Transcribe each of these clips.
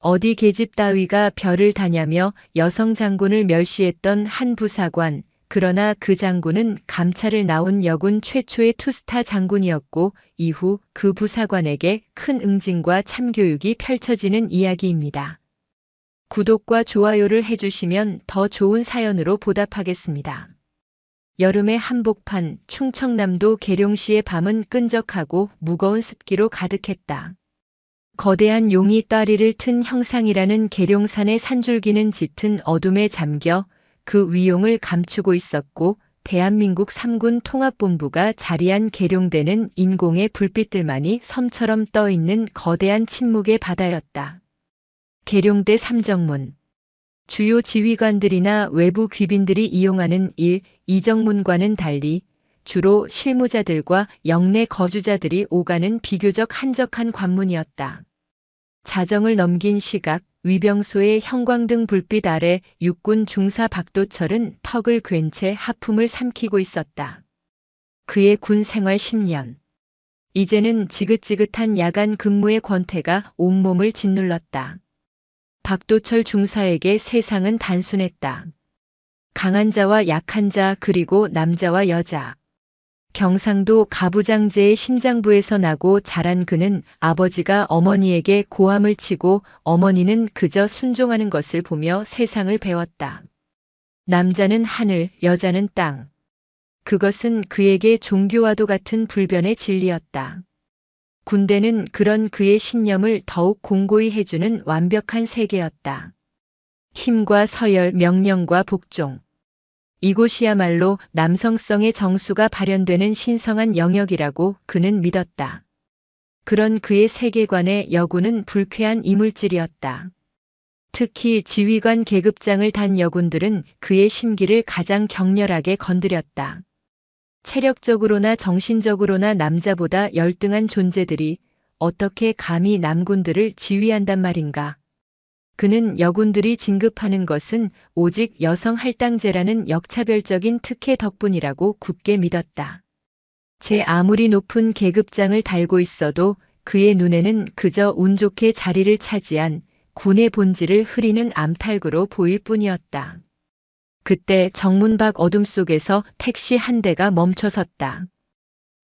어디 계집 따위가 별을 다냐며 여성 장군을 멸시했던 한 부사관, 그러나 그 장군은 감찰을 나온 여군 최초의 투스타 장군이었고 이후 그 부사관에게 큰 응징과 참교육이 펼쳐지는 이야기입니다. 구독과 좋아요를 해주시면 더 좋은 사연으로 보답하겠습니다. 여름의 한복판 충청남도 계룡시의 밤은 끈적하고 무거운 습기로 가득했다. 거대한 용이 따리를 튼 형상이라는 계룡산의 산줄기는 짙은 어둠에 잠겨 그 위용을 감추고 있었고 대한민국 3군 통합본부가 자리한 계룡대는 인공의 불빛들만이 섬처럼 떠있는 거대한 침묵의 바다였다. 계룡대 삼정문. 주요 지휘관들이나 외부 귀빈들이 이용하는 1, 2정문과는 달리 주로 실무자들과 영내 거주자들이 오가는 비교적 한적한 관문이었다. 자정을 넘긴 시각 위병소의 형광등 불빛 아래 육군 중사 박도철은 턱을 괜 채 하품을 삼키고 있었다. 그의 군 생활 10년. 이제는 지긋지긋한 야간 근무의 권태가 온몸을 짓눌렀다. 박도철 중사에게 세상은 단순했다. 강한 자와 약한 자 그리고 남자와 여자. 경상도 가부장제의 심장부에서 나고 자란 그는 아버지가 어머니에게 고함을 치고 어머니는 그저 순종하는 것을 보며 세상을 배웠다. 남자는 하늘, 여자는 땅. 그것은 그에게 종교와도 같은 불변의 진리였다. 군대는 그런 그의 신념을 더욱 공고히 해주는 완벽한 세계였다. 힘과 서열, 명령과 복종. 이곳이야말로 남성성의 정수가 발현되는 신성한 영역이라고 그는 믿었다. 그런 그의 세계관에 여군은 불쾌한 이물질이었다. 특히 지휘관 계급장을 단 여군들은 그의 심기를 가장 격렬하게 건드렸다. 체력적으로나 정신적으로나 남자보다 열등한 존재들이 어떻게 감히 남군들을 지휘한단 말인가. 그는 여군들이 진급하는 것은 오직 여성 할당제라는 역차별적인 특혜 덕분이라고 굳게 믿었다. 제 아무리 높은 계급장을 달고 있어도 그의 눈에는 그저 운 좋게 자리를 차지한 군의 본질을 흐리는 암탈구로 보일 뿐이었다. 그때 정문 밖 어둠 속에서 택시 한 대가 멈춰섰다.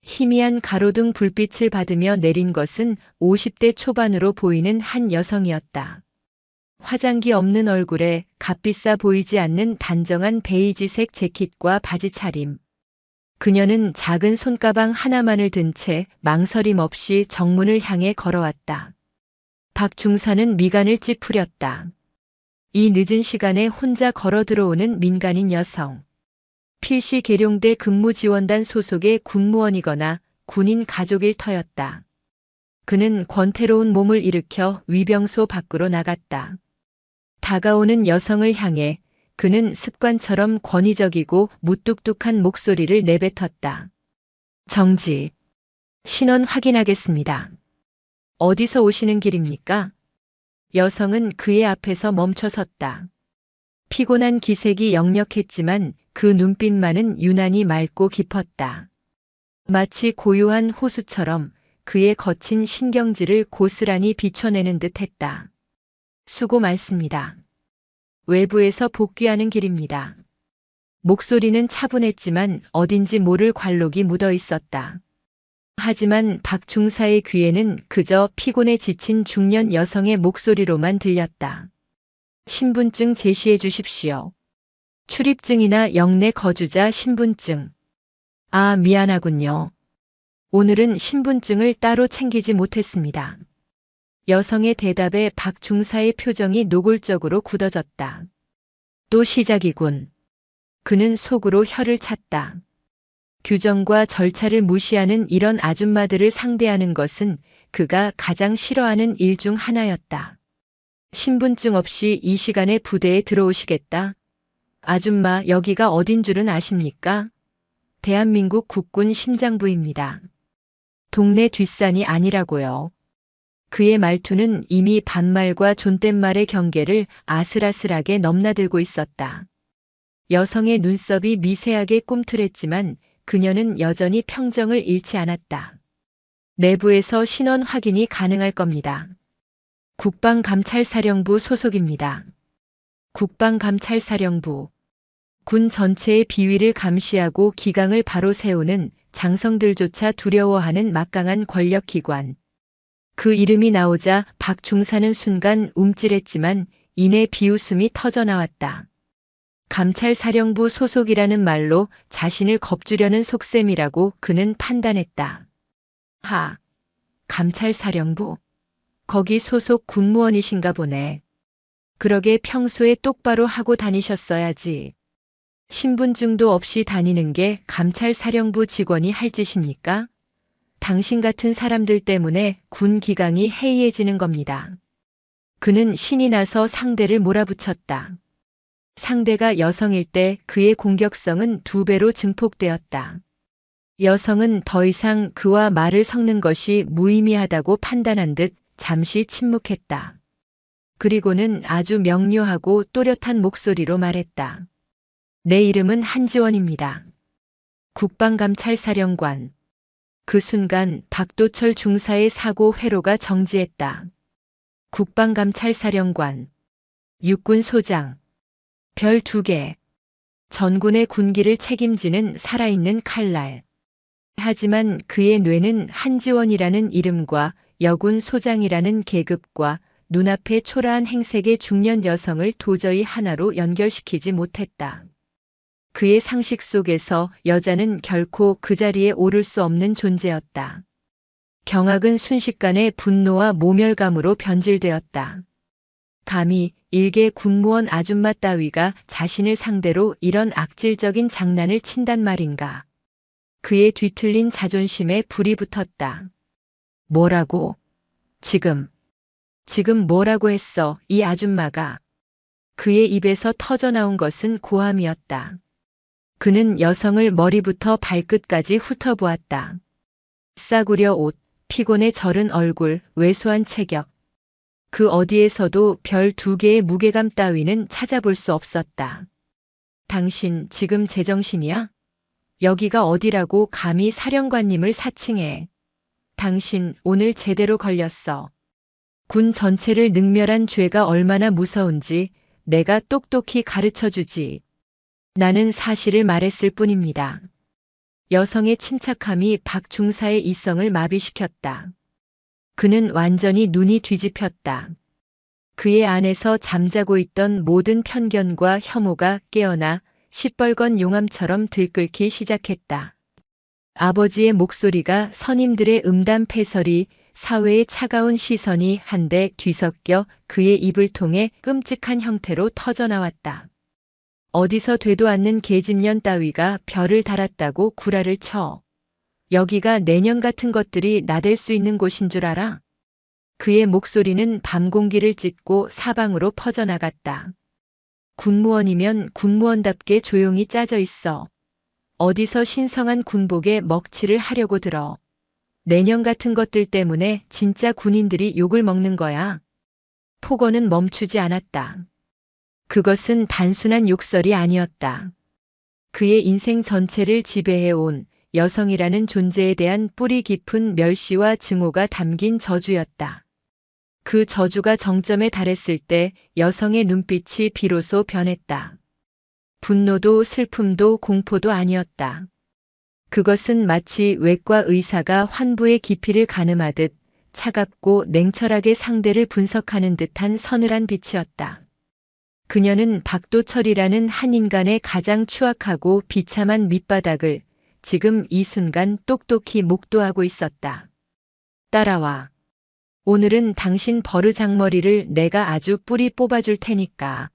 희미한 가로등 불빛을 받으며 내린 것은 50대 초반으로 보이는 한 여성이었다. 화장기 없는 얼굴에 값비싸 보이지 않는 단정한 베이지색 재킷과 바지 차림. 그녀는 작은 손가방 하나만을 든 채 망설임 없이 정문을 향해 걸어왔다. 박 중사는 미간을 찌푸렸다. 이 늦은 시간에 혼자 걸어 들어오는 민간인 여성. 필시 계룡대 근무지원단 소속의 군무원이거나 군인 가족일 터였다. 그는 권태로운 몸을 일으켜 위병소 밖으로 나갔다. 다가오는 여성을 향해 그는 습관처럼 권위적이고 무뚝뚝한 목소리를 내뱉었다. 정지. 신원 확인하겠습니다. 어디서 오시는 길입니까? 여성은 그의 앞에서 멈춰섰다. 피곤한 기색이 역력했지만 그 눈빛만은 유난히 맑고 깊었다. 마치 고요한 호수처럼 그의 거친 신경질을 고스란히 비춰내는 듯 했다. 수고 많습니다. 외부에서 복귀하는 길입니다. 목소리는 차분했지만 어딘지 모를 관록이 묻어 있었다. 하지만 박 중사의 귀에는 그저 피곤에 지친 중년 여성의 목소리로만 들렸다. 신분증 제시해 주십시오. 출입증이나 영내 거주자 신분증. 아, 미안하군요. 오늘은 신분증을 따로 챙기지 못했습니다. 여성의 대답에 박 중사의 표정이 노골적으로 굳어졌다. 또 시작이군. 그는 속으로 혀를 찼다. 규정과 절차를 무시하는 이런 아줌마들을 상대하는 것은 그가 가장 싫어하는 일 중 하나였다. 신분증 없이 이 시간에 부대에 들어오시겠다? 아줌마, 여기가 어딘 줄은 아십니까? 대한민국 국군 심장부입니다. 동네 뒷산이 아니라고요. 그의 말투는 이미 반말과 존댓말의 경계를 아슬아슬하게 넘나들고 있었다. 여성의 눈썹이 미세하게 꿈틀했지만 그녀는 여전히 평정을 잃지 않았다. 내부에서 신원 확인이 가능할 겁니다. 국방감찰사령부 소속입니다. 국방감찰사령부. 군 전체의 비위를 감시하고 기강을 바로 세우는 장성들조차 두려워하는 막강한 권력기관. 그 이름이 나오자 박중사는 순간 움찔했지만 이내 비웃음이 터져나왔다. 감찰사령부 소속이라는 말로 자신을 겁주려는 속셈이라고 그는 판단했다. 하, 감찰사령부. 거기 소속 군무원이신가 보네. 그러게 평소에 똑바로 하고 다니셨어야지. 신분증도 없이 다니는 게 감찰사령부 직원이 할 짓입니까? 당신 같은 사람들 때문에 군 기강이 해이해지는 겁니다. 그는 신이 나서 상대를 몰아붙였다. 상대가 여성일 때 그의 공격성은 2배로 증폭되었다. 여성은 더 이상 그와 말을 섞는 것이 무의미하다고 판단한 듯 잠시 침묵했다. 그리고는 아주 명료하고 또렷한 목소리로 말했다. 내 이름은 한지원입니다. 국방감찰사령관. 그 순간 박도철 중사의 사고 회로가 정지했다. 국방감찰사령관. 육군소장. 별 2개. 전군의 군기를 책임지는 살아있는 칼날. 하지만 그의 뇌는 한지원이라는 이름과 여군 소장이라는 계급과 눈앞의 초라한 행색의 중년 여성을 도저히 하나로 연결시키지 못했다. 그의 상식 속에서 여자는 결코 그 자리에 오를 수 없는 존재였다. 경악은 순식간에 분노와 모멸감으로 변질되었다. 감히 일개 군무원 아줌마 따위가 자신을 상대로 이런 악질적인 장난을 친단 말인가. 그의 뒤틀린 자존심에 불이 붙었다. 뭐라고? 지금 뭐라고 했어, 이 아줌마가. 그의 입에서 터져나온 것은 고함이었다. 그는 여성을 머리부터 발끝까지 훑어보았다. 싸구려 옷, 피곤에 절은 얼굴, 왜소한 체격. 그 어디에서도 별 2개의 무게감 따위는 찾아볼 수 없었다. 당신 지금 제정신이야? 여기가 어디라고 감히 사령관님을 사칭해. 당신 오늘 제대로 걸렸어. 군 전체를 능멸한 죄가 얼마나 무서운지 내가 똑똑히 가르쳐주지. 나는 사실을 말했을 뿐입니다. 여성의 침착함이 박중사의 이성을 마비시켰다. 그는 완전히 눈이 뒤집혔다. 그의 안에서 잠자고 있던 모든 편견과 혐오가 깨어나 시뻘건 용암처럼 들끓기 시작했다. 아버지의 목소리가 선임들의 음담패설이 사회의 차가운 시선이 한데 뒤섞여 그의 입을 통해 끔찍한 형태로 터져나왔다. 어디서 되도 않는 계집년 따위가 별을 달았다고 구라를 쳐. 여기가 내년 같은 것들이 나댈 수 있는 곳인 줄 알아? 그의 목소리는 밤 공기를 찢고 사방으로 퍼져나갔다. 군무원이면 군무원답게 조용히 짜져 있어. 어디서 신성한 군복에 먹칠을 하려고 들어. 내년 같은 것들 때문에 진짜 군인들이 욕을 먹는 거야. 폭언은 멈추지 않았다. 그것은 단순한 욕설이 아니었다. 그의 인생 전체를 지배해온 여성이라는 존재에 대한 뿌리 깊은 멸시와 증오가 담긴 저주였다. 그 저주가 정점에 달했을 때 여성의 눈빛이 비로소 변했다. 분노도 슬픔도 공포도 아니었다. 그것은 마치 외과 의사가 환부의 깊이를 가늠하듯 차갑고 냉철하게 상대를 분석하는 듯한 서늘한 빛이었다. 그녀는 박도철이라는 한 인간의 가장 추악하고 비참한 밑바닥을 지금 이 순간 똑똑히 목도하고 있었다. 따라와. 오늘은 당신 버르장머리를 내가 아주 뿌리 뽑아줄 테니까.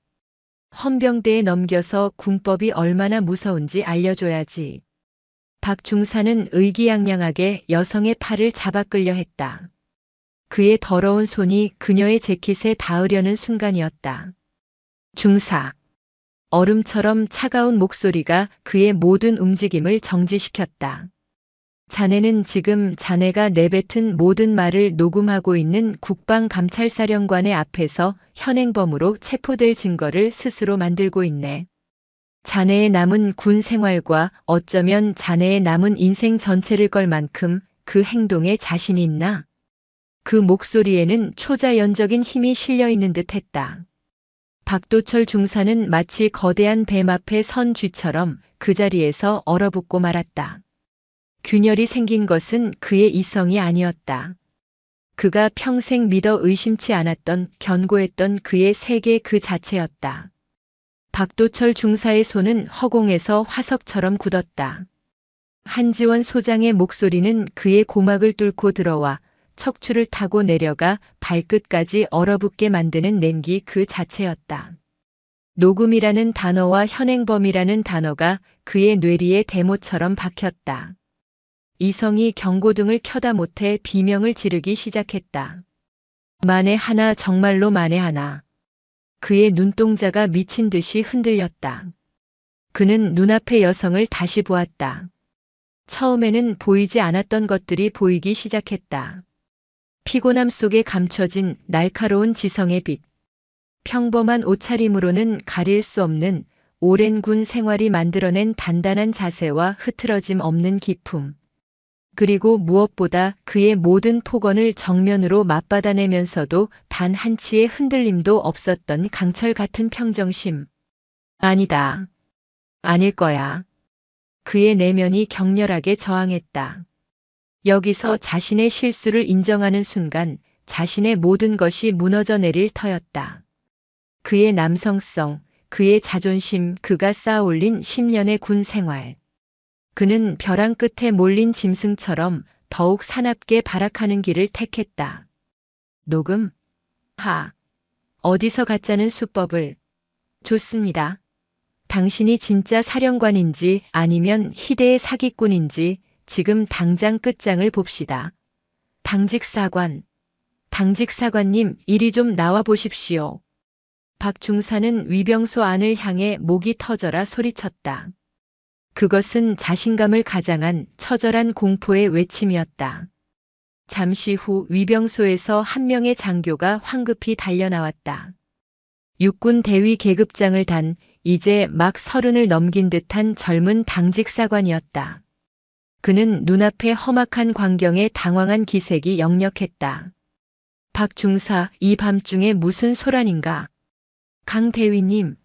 헌병대에 넘겨서 군법이 얼마나 무서운지 알려줘야지. 박중사는 의기양양하게 여성의 팔을 잡아 끌려 했다. 그의 더러운 손이 그녀의 재킷에 닿으려는 순간이었다. 중사. 얼음처럼 차가운 목소리가 그의 모든 움직임을 정지시켰다. 자네는 지금 자네가 내뱉은 모든 말을 녹음하고 있는 국방감찰사령관의 앞에서 현행범으로 체포될 증거를 스스로 만들고 있네. 자네의 남은 군 생활과 어쩌면 자네의 남은 인생 전체를 걸 만큼 그 행동에 자신이 있나? 그 목소리에는 초자연적인 힘이 실려 있는 듯 했다. 박도철 중사는 마치 거대한 뱀 앞에 선 쥐처럼 그 자리에서 얼어붙고 말았다. 균열이 생긴 것은 그의 이성이 아니었다. 그가 평생 믿어 의심치 않았던 견고했던 그의 세계 그 자체였다. 박도철 중사의 손은 허공에서 화석처럼 굳었다. 한지원 소장의 목소리는 그의 고막을 뚫고 들어와 척추를 타고 내려가 발끝까지 얼어붙게 만드는 냉기 그 자체였다. 녹음이라는 단어와 현행범이라는 단어가 그의 뇌리에 대모처럼 박혔다. 이성이 경고등을 켜다 못해 비명을 지르기 시작했다. 만에 하나, 정말로 만에 하나. 그의 눈동자가 미친 듯이 흔들렸다. 그는 눈앞의 여성을 다시 보았다. 처음에는 보이지 않았던 것들이 보이기 시작했다. 피곤함 속에 감춰진 날카로운 지성의 빛. 평범한 옷차림으로는 가릴 수 없는 오랜 군 생활이 만들어낸 단단한 자세와 흐트러짐 없는 기품. 그리고 무엇보다 그의 모든 폭언을 정면으로 맞받아내면서도 단 한치의 흔들림도 없었던 강철 같은 평정심. 아니다. 아닐 거야. 그의 내면이 격렬하게 저항했다. 여기서 자신의 실수를 인정하는 순간 자신의 모든 것이 무너져 내릴 터였다. 그의 남성성, 그의 자존심, 그가 쌓아올린 10년의 군 생활. 그는 벼랑 끝에 몰린 짐승처럼 더욱 사납게 발악하는 길을 택했다. 녹음? 어디서 가짜는 수법을? 좋습니다. 당신이 진짜 사령관인지 아니면 희대의 사기꾼인지 지금 당장 끝장을 봅시다. 당직사관님, 이리 좀 나와 보십시오. 박 중사는 위병소 안을 향해 목이 터져라 소리쳤다. 그것은 자신감을 가장한 처절한 공포의 외침이었다. 잠시 후 위병소에서 한 명의 장교가 황급히 달려나왔다. 육군 대위 계급장을 단 이제 막 30을 넘긴 듯한 젊은 당직사관이었다. 그는 눈앞의 험악한 광경에 당황한 기색이 역력했다. 박 중사, 이 밤중에 무슨 소란인가? 강 대위님.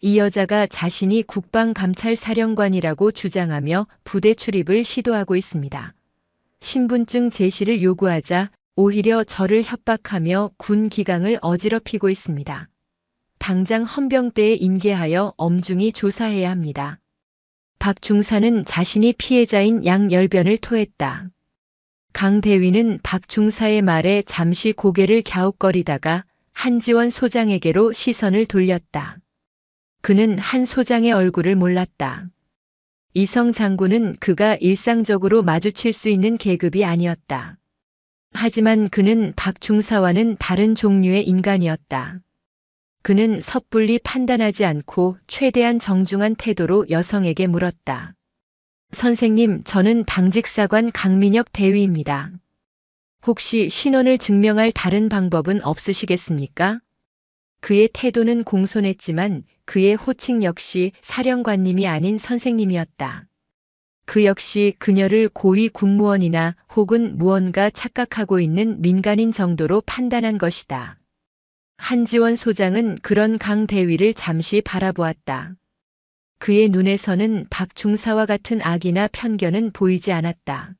이 여자가 자신이 국방감찰사령관이라고 주장하며 부대 출입을 시도하고 있습니다. 신분증 제시를 요구하자 오히려 저를 협박하며 군 기강을 어지럽히고 있습니다. 당장 헌병대에 인계하여 엄중히 조사해야 합니다. 박 중사는 자신이 피해자인 양열변을 토했다. 강 대위는 박 중사의 말에 잠시 고개를 갸웃거리다가 한지원 소장에게로 시선을 돌렸다. 그는 한 소장의 얼굴을 몰랐다. 이성 장군은 그가 일상적으로 마주칠 수 있는 계급이 아니었다. 하지만 그는 박 중사와는 다른 종류의 인간이었다. 그는 섣불리 판단하지 않고 최대한 정중한 태도로 여성에게 물었다. 선생님, 저는 당직사관 강민혁 대위입니다. 혹시 신원을 증명할 다른 방법은 없으시겠습니까? 그의 태도는 공손했지만 그의 호칭 역시 사령관님이 아닌 선생님이었다. 그 역시 그녀를 고위 군무원이나 혹은 무언가 착각하고 있는 민간인 정도로 판단한 것이다. 한지원 소장은 그런 강 대위를 잠시 바라보았다. 그의 눈에서는 박 중사와 같은 악이나 편견은 보이지 않았다.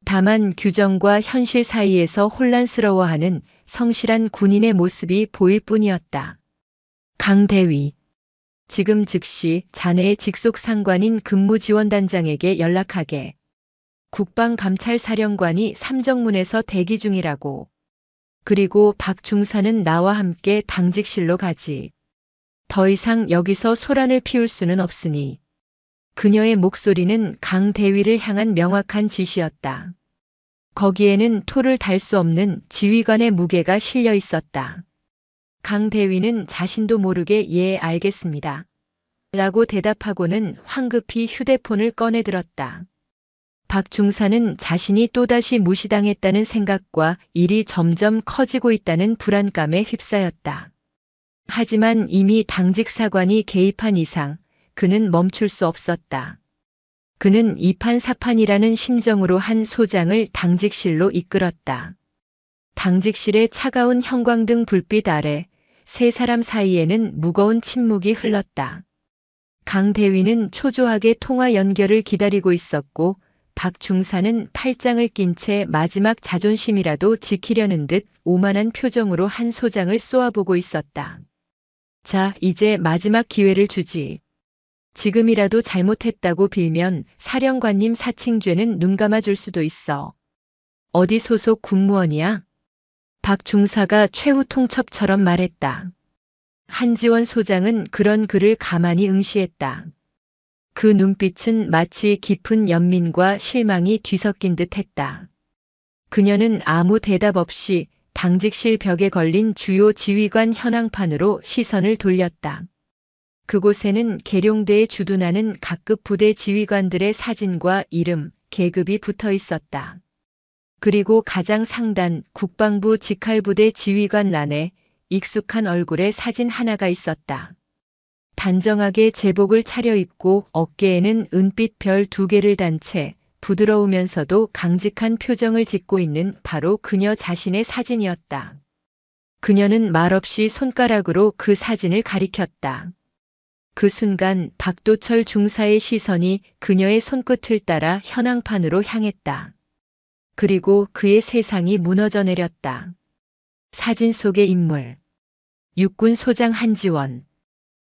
다만 규정과 현실 사이에서 혼란스러워하는 성실한 군인의 모습이 보일 뿐이었다. 강 대위. 지금 즉시 자네의 직속 상관인 근무지원단장에게 연락하게. 국방감찰사령관이 삼정문에서 대기 중이라고. 그리고 박 중사는 나와 함께 당직실로 가지. 더 이상 여기서 소란을 피울 수는 없으니. 그녀의 목소리는 강 대위를 향한 명확한 지시였다. 거기에는 토를 달 수 없는 지휘관의 무게가 실려 있었다. 강 대위는 자신도 모르게 예, 알겠습니다. 라고 대답하고는 황급히 휴대폰을 꺼내들었다. 박 중사는 자신이 또다시 무시당했다는 생각과 일이 점점 커지고 있다는 불안감에 휩싸였다. 하지만 이미 당직사관이 개입한 이상 그는 멈출 수 없었다. 그는 이판사판이라는 심정으로 한 소장을 당직실로 이끌었다. 당직실의 차가운 형광등 불빛 아래 세 사람 사이에는 무거운 침묵이 흘렀다. 강 대위는 초조하게 통화 연결을 기다리고 있었고 박 중사는 팔짱을 낀 채 마지막 자존심이라도 지키려는 듯 오만한 표정으로 한 소장을 쏘아보고 있었다. 자, 이제 마지막 기회를 주지. 지금이라도 잘못했다고 빌면 사령관님 사칭죄는 눈 감아줄 수도 있어. 어디 소속 군무원이야? 박 중사가 최후 통첩처럼 말했다. 한지원 소장은 그런 그를 가만히 응시했다. 그 눈빛은 마치 깊은 연민과 실망이 뒤섞인 듯 했다. 그녀는 아무 대답 없이 당직실 벽에 걸린 주요 지휘관 현황판으로 시선을 돌렸다. 그곳에는 계룡대에 주둔하는 각급 부대 지휘관들의 사진과 이름, 계급이 붙어 있었다. 그리고 가장 상단 국방부 직할부대 지휘관 란에 익숙한 얼굴의 사진 하나가 있었다. 단정하게 제복을 차려입고 어깨에는 은빛 별 2개를 단 채 부드러우면서도 강직한 표정을 짓고 있는 바로 그녀 자신의 사진이었다. 그녀는 말없이 손가락으로 그 사진을 가리켰다. 그 순간 박도철 중사의 시선이 그녀의 손끝을 따라 현황판으로 향했다. 그리고 그의 세상이 무너져 내렸다. 사진 속의 인물. 육군 소장 한지원.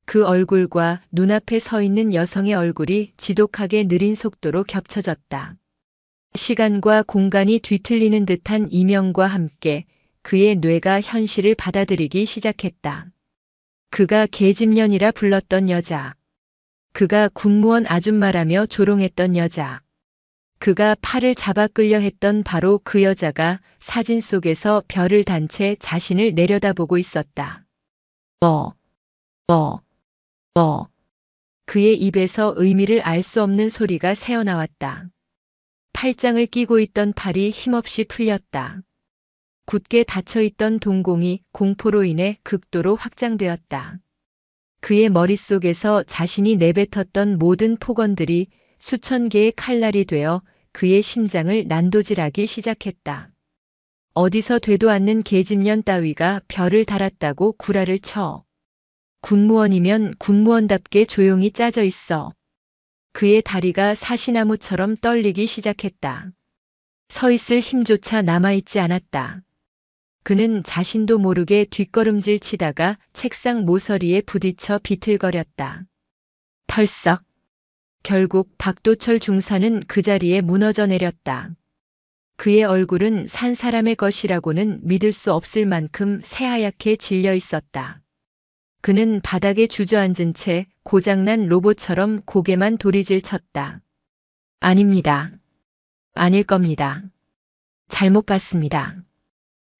그 얼굴과 눈앞에 서 있는 여성의 얼굴이 지독하게 느린 속도로 겹쳐졌다. 시간과 공간이 뒤틀리는 듯한 이명과 함께 그의 뇌가 현실을 받아들이기 시작했다. 그가 계집년이라 불렀던 여자. 그가 군무원 아줌마라며 조롱했던 여자. 그가 팔을 잡아 끌려 했던 바로 그 여자가 사진 속에서 별을 단 채 자신을 내려다보고 있었다. 그의 입에서 의미를 알 수 없는 소리가 새어나왔다. 팔짱을 끼고 있던 팔이 힘없이 풀렸다. 굳게 닫혀있던 동공이 공포로 인해 극도로 확장되었다. 그의 머릿속에서 자신이 내뱉었던 모든 폭언들이 수천 개의 칼날이 되어 그의 심장을 난도질하기 시작했다. 어디서 되도 않는 계집년 따위가 별을 달았다고 구라를 쳐. 군무원이면 군무원답게 조용히 짜져 있어. 그의 다리가 사시나무처럼 떨리기 시작했다. 서 있을 힘조차 남아있지 않았다. 그는 자신도 모르게 뒷걸음질 치다가 책상 모서리에 부딪혀 비틀거렸다. 털썩. 결국 박도철 중사는 그 자리에 무너져 내렸다. 그의 얼굴은 산 사람의 것이라고는 믿을 수 없을 만큼 새하얗게 질려 있었다. 그는 바닥에 주저앉은 채 고장난 로봇처럼 고개만 도리질 쳤다. 아닙니다. 아닐 겁니다. 잘못 봤습니다.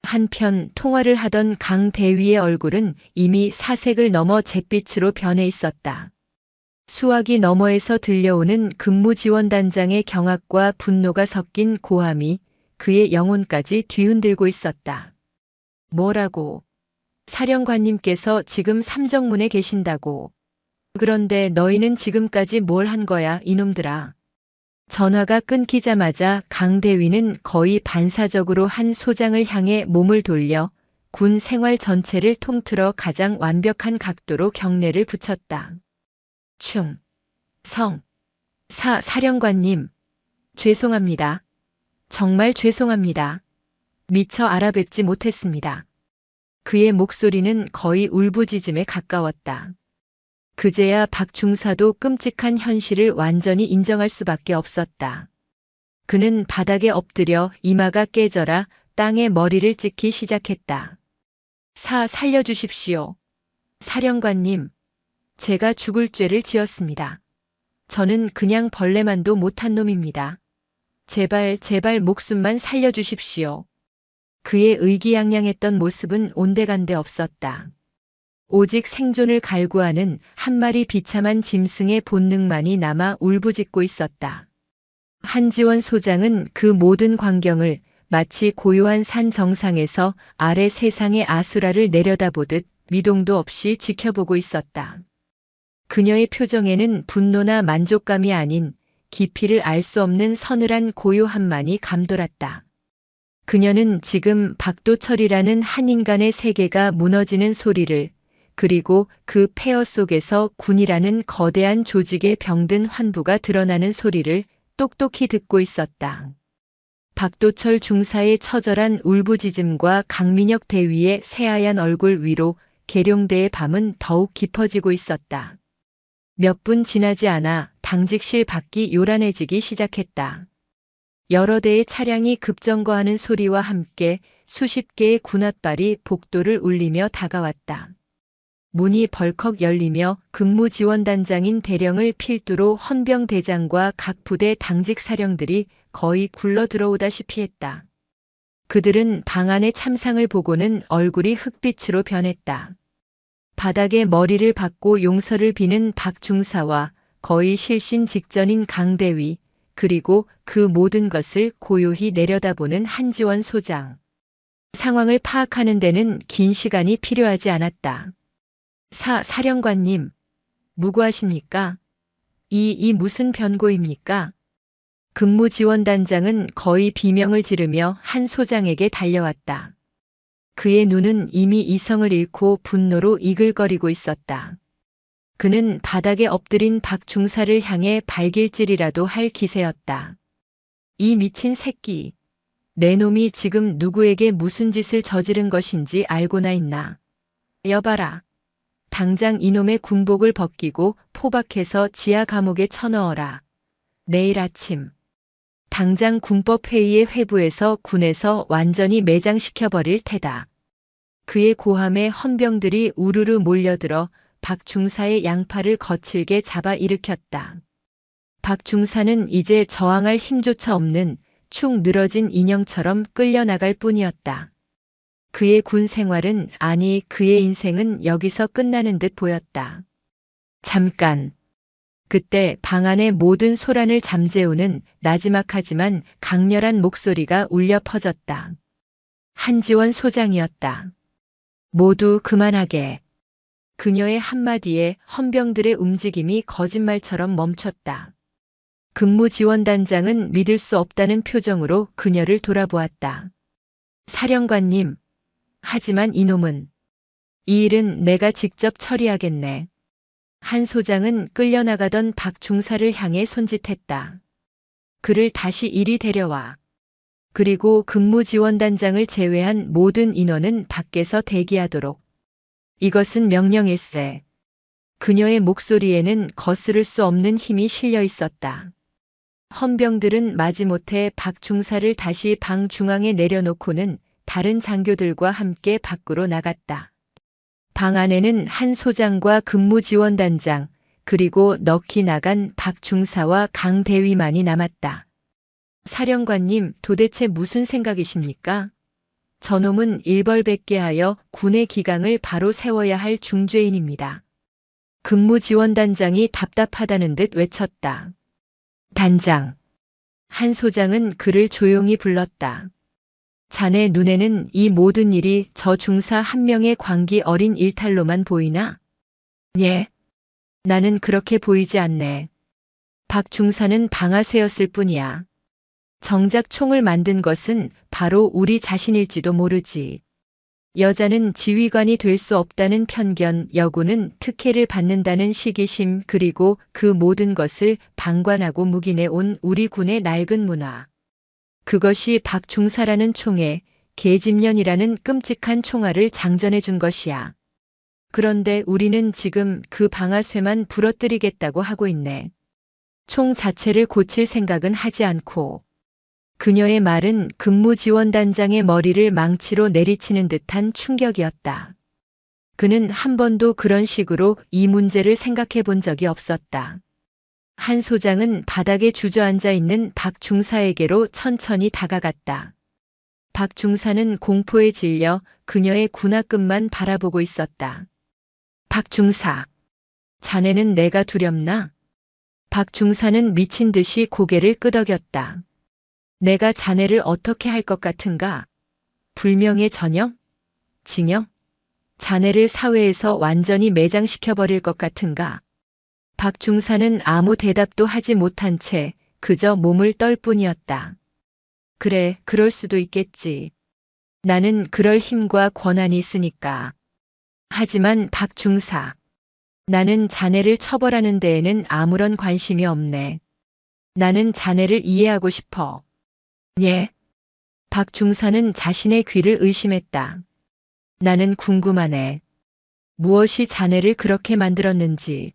한편 통화를 하던 강 대위의 얼굴은 이미 사색을 넘어 잿빛으로 변해 있었다. 수화기 너머에서 들려오는 근무지원단장의 경악과 분노가 섞인 고함이 그의 영혼까지 뒤흔들고 있었다. 뭐라고? 사령관님께서 지금 삼정문에 계신다고. 그런데 너희는 지금까지 뭘 한 거야, 이놈들아. 전화가 끊기자마자 강 대위는 거의 반사적으로 한 소장을 향해 몸을 돌려 군 생활 전체를 통틀어 가장 완벽한 각도로 경례를 붙였다. 사령관님. 죄송합니다. 정말 죄송합니다. 미처 알아뵙지 못했습니다. 그의 목소리는 거의 울부짖음에 가까웠다. 그제야 박 중사도 끔찍한 현실을 완전히 인정할 수밖에 없었다. 그는 바닥에 엎드려 이마가 깨져라 땅에 머리를 찍기 시작했다. 살려주십시오. 사령관님, 제가 죽을 죄를 지었습니다. 저는 그냥 벌레만도 못한 놈입니다. 제발 목숨만 살려주십시오. 그의 의기양양했던 모습은 온데간데 없었다. 오직 생존을 갈구하는 한 마리 비참한 짐승의 본능만이 남아 울부짖고 있었다. 한지원 소장은 그 모든 광경을 마치 고요한 산 정상에서 아래 세상의 아수라를 내려다보듯 미동도 없이 지켜보고 있었다. 그녀의 표정에는 분노나 만족감이 아닌 깊이를 알 수 없는 서늘한 고요함만이 감돌았다. 그녀는 지금 박도철이라는 한 인간의 세계가 무너지는 소리를, 그리고 그 폐허 속에서 군이라는 거대한 조직의 병든 환부가 드러나는 소리를 똑똑히 듣고 있었다. 박도철 중사의 처절한 울부짖음과 강민혁 대위의 새하얀 얼굴 위로 계룡대의 밤은 더욱 깊어지고 있었다. 몇 분 지나지 않아 당직실 밖이 요란해지기 시작했다. 여러 대의 차량이 급정거하는 소리와 함께 수십 개의 군홧발이 복도를 울리며 다가왔다. 문이 벌컥 열리며 근무지원단장인 대령을 필두로 헌병대장과 각 부대 당직 사령들이 거의 굴러 들어오다시피 했다. 그들은 방 안의 참상을 보고는 얼굴이 흑빛으로 변했다. 바닥에 머리를 박고 용서를 비는 박 중사와 거의 실신 직전인 강대위, 그리고 그 모든 것을 고요히 내려다보는 한지원 소장. 상황을 파악하는 데는 긴 시간이 필요하지 않았다. 사령관님, 무고하십니까? 이 무슨 변고입니까? 근무지원단장은 거의 비명을 지르며 한 소장에게 달려왔다. 그의 눈은 이미 이성을 잃고 분노로 이글거리고 있었다. 그는 바닥에 엎드린 박 중사를 향해 발길질이라도 할 기세였다. 이 미친 새끼, 내 놈이 지금 누구에게 무슨 짓을 저지른 것인지 알고나 있나? 여봐라. 당장 이놈의 군복을 벗기고 포박해서 지하 감옥에 쳐넣어라. 내일 아침. 당장 군법회의의 회부에서 군에서 완전히 매장시켜버릴 테다. 그의 고함에 헌병들이 우르르 몰려들어 박 중사의 양팔을 거칠게 잡아 일으켰다. 박 중사는 이제 저항할 힘조차 없는 축 늘어진 인형처럼 끌려나갈 뿐이었다. 그의 군 생활은, 아니 그의 인생은 여기서 끝나는 듯 보였다. 잠깐. 그때 방 안의 모든 소란을 잠재우는 나지막하지만 강렬한 목소리가 울려 퍼졌다. 한지원 소장이었다. 모두 그만하게. 그녀의 한마디에 헌병들의 움직임이 거짓말처럼 멈췄다. 근무지원단장은 믿을 수 없다는 표정으로 그녀를 돌아보았다. 사령관님, 하지만 이놈은, 이 일은 내가 직접 처리하겠네. 한 소장은 끌려나가던 박 중사를 향해 손짓했다. 그를 다시 이리 데려와. 그리고 근무지원단장을 제외한 모든 인원은 밖에서 대기하도록. 이것은 명령일세. 그녀의 목소리에는 거스를 수 없는 힘이 실려 있었다. 헌병들은 마지못해 박 중사를 다시 방 중앙에 내려놓고는 다른 장교들과 함께 밖으로 나갔다. 방 안에는 한 소장과 근무지원단장, 그리고 넋이 나간 박 중사와 강 대위만이 남았다. 사령관님, 도대체 무슨 생각이십니까? 저놈은 일벌백계하여 군의 기강을 바로 세워야 할 중죄인입니다. 근무지원단장이 답답하다는 듯 외쳤다. 단장. 한 소장은 그를 조용히 불렀다. 자네 눈에는 이 모든 일이 저 중사 한 명의 광기 어린 일탈로만 보이나? 예. 나는 그렇게 보이지 않네. 박 중사는 방아쇠였을 뿐이야. 정작 총을 만든 것은 바로 우리 자신일지도 모르지. 여자는 지휘관이 될 수 없다는 편견, 여군은 특혜를 받는다는 시기심, 그리고 그 모든 것을 방관하고 묵인해 온 우리 군의 낡은 문화. 그것이 박 중사라는 총에 계집년이라는 끔찍한 총알을 장전해 준 것이야. 그런데 우리는 지금 그 방아쇠만 부러뜨리겠다고 하고 있네. 총 자체를 고칠 생각은 하지 않고. 그녀의 말은 근무지원단장의 머리를 망치로 내리치는 듯한 충격이었다. 그는 한 번도 그런 식으로 이 문제를 생각해 본 적이 없었다. 한 소장은 바닥에 주저앉아 있는 박 중사에게로 천천히 다가갔다. 박 중사는 공포에 질려 그녀의 군화끈만 바라보고 있었다. 박 중사, 자네는 내가 두렵나? 박 중사는 미친 듯이 고개를 끄덕였다. 내가 자네를 어떻게 할 것 같은가? 불명예 전형? 징역? 자네를 사회에서 완전히 매장시켜버릴 것 같은가? 박 중사는 아무 대답도 하지 못한 채 그저 몸을 떨 뿐이었다. 그래, 그럴 수도 있겠지. 나는 그럴 힘과 권한이 있으니까. 하지만 박 중사, 나는 자네를 처벌하는 데에는 아무런 관심이 없네. 나는 자네를 이해하고 싶어. 예? 박 중사는 자신의 귀를 의심했다. 나는 궁금하네. 무엇이 자네를 그렇게 만들었는지,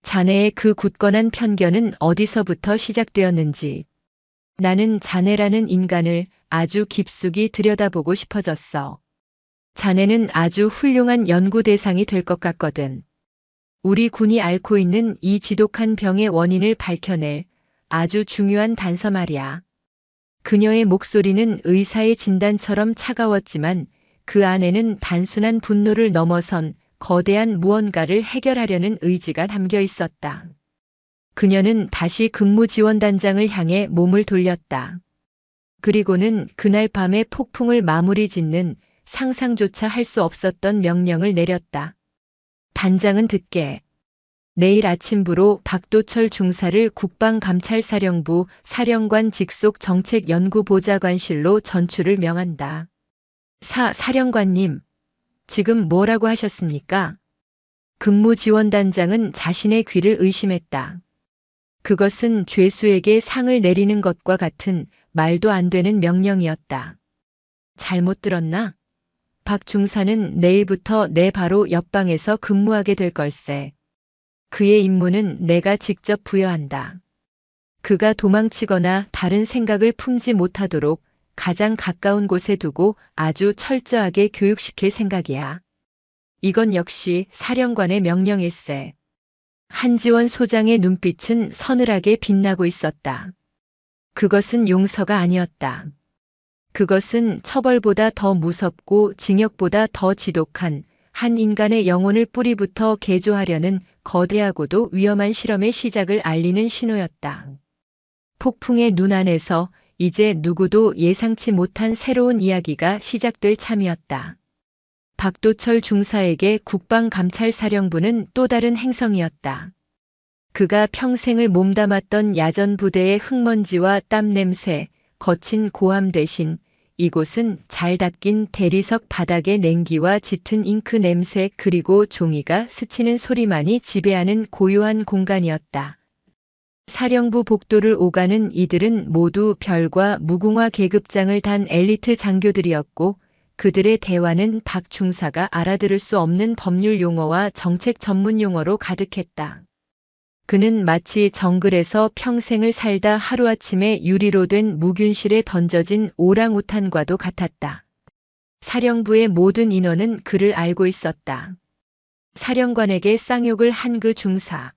자네의 그 굳건한 편견은 어디서부터 시작되었는지, 나는 자네라는 인간을 아주 깊숙이 들여다보고 싶어졌어. 자네는 아주 훌륭한 연구 대상이 될 것 같거든. 우리 군이 앓고 있는 이 지독한 병의 원인을 밝혀낼 아주 중요한 단서 말이야. 그녀의 목소리는 의사의 진단처럼 차가웠지만 그 안에는 단순한 분노를 넘어선 거대한 무언가를 해결하려는 의지가 담겨 있었다. 그녀는 다시 근무지원단장을 향해 몸을 돌렸다. 그리고는 그날 밤의 폭풍을 마무리 짓는 상상조차 할 수 없었던 명령을 내렸다. 단장은 듣게. 내일 아침부로 박도철 중사를 국방감찰사령부 사령관 직속 정책연구보좌관실로 전출을 명한다. 사령관님, 지금 뭐라고 하셨습니까? 근무지원단장은 자신의 귀를 의심했다. 그것은 죄수에게 상을 내리는 것과 같은 말도 안 되는 명령이었다. 잘못 들었나? 박 중사는 내일부터 내 바로 옆방에서 근무하게 될 걸세. 그의 임무는 내가 직접 부여한다. 그가 도망치거나 다른 생각을 품지 못하도록 가장 가까운 곳에 두고 아주 철저하게 교육시킬 생각이야. 이건 역시 사령관의 명령일세. 한지원 소장의 눈빛은 서늘하게 빛나고 있었다. 그것은 용서가 아니었다. 그것은 처벌보다 더 무섭고 징역보다 더 지독한 한 인간의 영혼을 뿌리부터 개조하려는 거대하고도 위험한 실험의 시작을 알리는 신호였다. 폭풍의 눈 안에서 이제 누구도 예상치 못한 새로운 이야기가 시작될 참이었다. 박도철 중사에게 국방감찰사령부는 또 다른 행성이었다. 그가 평생을 몸담았던 야전 부대의 흙먼지와 땀 냄새, 거친 고함 대신 이곳은 잘 닦인 대리석 바닥의 냉기와 짙은 잉크 냄새 그리고 종이가 스치는 소리만이 지배하는 고요한 공간이었다. 사령부 복도를 오가는 이들은 모두 별과 무궁화 계급장을 단 엘리트 장교들이었고 그들의 대화는 박 중사가 알아들을 수 없는 법률 용어와 정책 전문 용어로 가득했다. 그는 마치 정글에서 평생을 살다 하루아침에 유리로 된 무균실에 던져진 오랑우탄과도 같았다. 사령부의 모든 인원은 그를 알고 있었다. 사령관에게 쌍욕을 한 그 중사.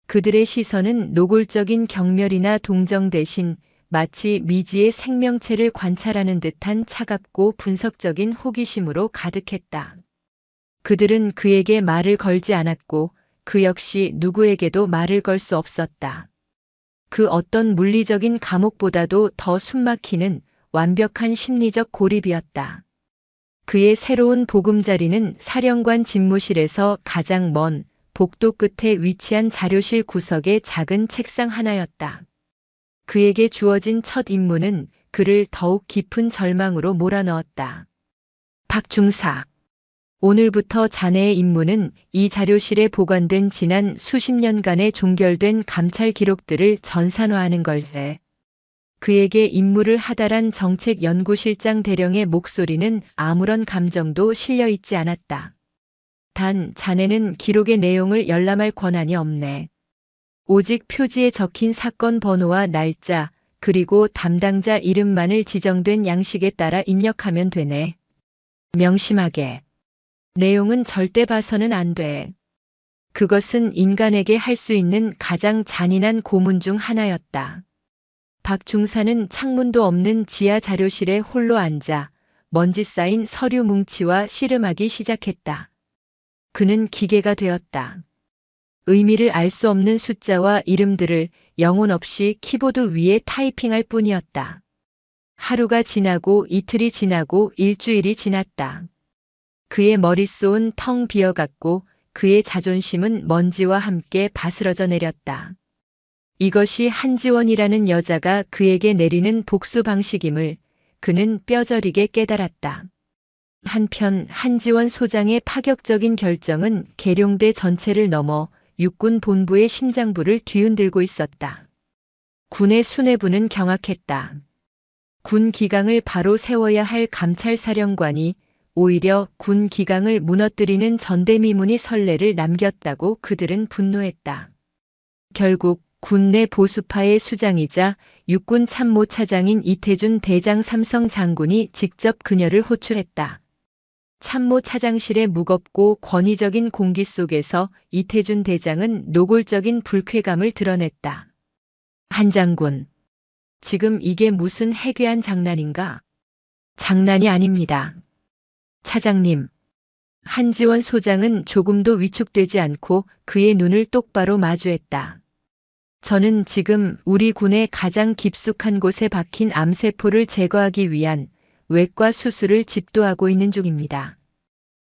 그들의 시선은 노골적인 경멸이나 동정 대신 마치 미지의 생명체를 관찰하는 듯한 차갑고 분석적인 호기심으로 가득했다. 그들은 그에게 말을 걸지 않았고 그 역시 누구에게도 말을 걸 수 없었다. 그 어떤 물리적인 감옥보다도 더 숨막히는 완벽한 심리적 고립이었다. 그의 새로운 보금자리는 사령관 집무실에서 가장 먼 복도 끝에 위치한 자료실 구석의 작은 책상 하나였다. 그에게 주어진 첫 임무는 그를 더욱 깊은 절망으로 몰아넣었다. 박 중사. 오늘부터 자네의 임무는 이 자료실에 보관된 지난 수십 년간의 종결된 감찰 기록들을 전산화하는 걸세. 그에게 임무를 하달한 정책연구실장 대령의 목소리는 아무런 감정도 실려 있지 않았다. 단 자네는 기록의 내용을 열람할 권한이 없네. 오직 표지에 적힌 사건 번호와 날짜 그리고 담당자 이름만을 지정된 양식에 따라 입력하면 되네. 명심하게. 내용은 절대 봐서는 안 돼. 그것은 인간에게 할 수 있는 가장 잔인한 고문 중 하나였다. 박 중사는 창문도 없는 지하 자료실에 홀로 앉아 먼지 쌓인 서류 뭉치와 씨름하기 시작했다. 그는 기계가 되었다. 의미를 알 수 없는 숫자와 이름들을 영혼 없이 키보드 위에 타이핑할 뿐이었다. 하루가 지나고 이틀이 지나고 일주일이 지났다. 그의 머릿속은 텅 비어갔고 그의 자존심은 먼지와 함께 바스러져 내렸다. 이것이 한지원이라는 여자가 그에게 내리는 복수 방식임을 그는 뼈저리게 깨달았다. 한편 한지원 소장의 파격적인 결정은 계룡대 전체를 넘어 육군 본부의 심장부를 뒤흔들고 있었다. 군의 수뇌부는 경악했다. 군 기강을 바로 세워야 할 감찰사령관이 오히려 군 기강을 무너뜨리는 전대미문이 선례를 남겼다고 그들은 분노했다. 결국 군 내 보수파의 수장이자 육군 참모차장인 이태준 대장 삼성 장군이 직접 그녀를 호출했다. 참모차장실의 무겁고 권위적인 공기 속에서 이태준 대장은 노골적인 불쾌감을 드러냈다. 한 장군, 지금 이게 무슨 해괴한 장난인가? 장난이 아닙니다. 차장님. 한지원 소장은 조금도 위축되지 않고 그의 눈을 똑바로 마주했다. 저는 지금 우리 군의 가장 깊숙한 곳에 박힌 암세포를 제거하기 위한 외과 수술을 집도하고 있는 중입니다.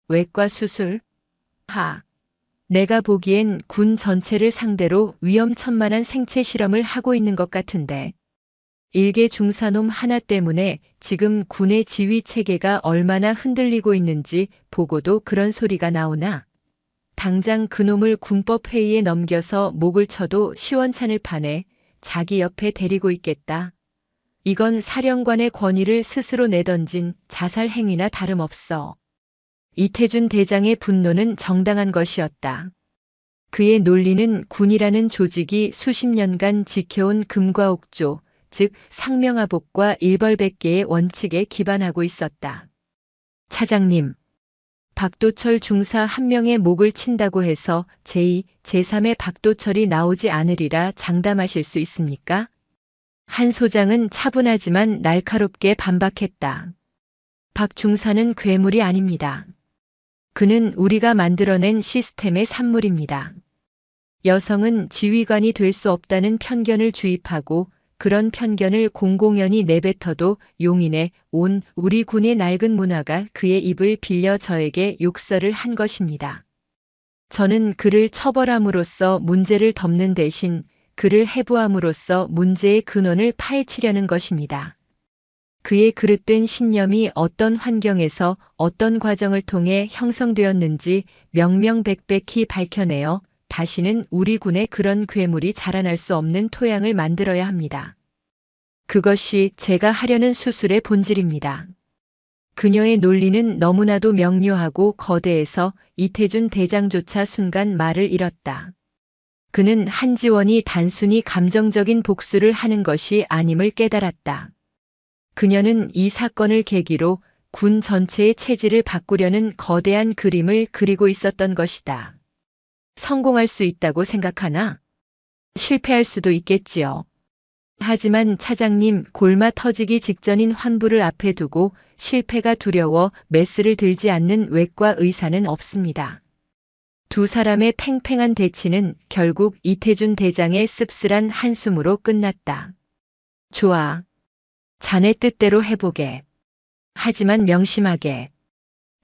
외과 수술? 내가 보기엔 군 전체를 상대로 위험천만한 생체 실험을 하고 있는 것 같은데. 일개 중사놈 하나 때문에 지금 군의 지휘 체계가 얼마나 흔들리고 있는지 보고도 그런 소리가 나오나? 당장 그놈을 군법회의에 넘겨서 목을 쳐도 시원찮을 판에 자기 옆에 데리고 있겠다. 이건 사령관의 권위를 스스로 내던진 자살 행위나 다름없어. 이태준 대장의 분노는 정당한 것이었다. 그의 논리는 군이라는 조직이 수십 년간 지켜온 금과 옥조, 즉 상명하복과 일벌백계의 원칙에 기반하고 있었다. 차장님, 박도철 중사 한 명의 목을 친다고 해서 제2, 제3의 박도철이 나오지 않으리라 장담하실 수 있습니까? 한 소장은 차분하지만 날카롭게 반박했다. 박 중사는 괴물이 아닙니다. 그는 우리가 만들어낸 시스템의 산물입니다. 여성은 지휘관이 될 수 없다는 편견을 주입하고 그런 편견을 공공연히 내뱉어도 용인해 온 우리 군의 낡은 문화가 그의 입을 빌려 저에게 욕설을 한 것입니다. 저는 그를 처벌함으로써 문제를 덮는 대신 그를 해부함으로써 문제의 근원을 파헤치려는 것입니다. 그의 그릇된 신념이 어떤 환경에서 어떤 과정을 통해 형성되었는지 명명백백히 밝혀내어 다시는 우리 군에 그런 괴물이 자라날 수 없는 토양을 만들어야 합니다. 그것이 제가 하려는 수술의 본질입니다. 그녀의 논리는 너무나도 명료하고 거대해서 이태준 대장조차 순간 말을 잃었다. 그는 한지원이 단순히 감정적인 복수를 하는 것이 아님을 깨달았다. 그녀는 이 사건을 계기로 군 전체의 체질을 바꾸려는 거대한 그림을 그리고 있었던 것이다. 성공할 수 있다고 생각하나? 실패할 수도 있겠지요. 하지만 차장님, 골마 터지기 직전인 환부를 앞에 두고 실패가 두려워 메스를 들지 않는 외과 의사는 없습니다. 두 사람의 팽팽한 대치는 결국 이태준 대장의 씁쓸한 한숨으로 끝났다. 좋아. 자네 뜻대로 해보게. 하지만 명심하게.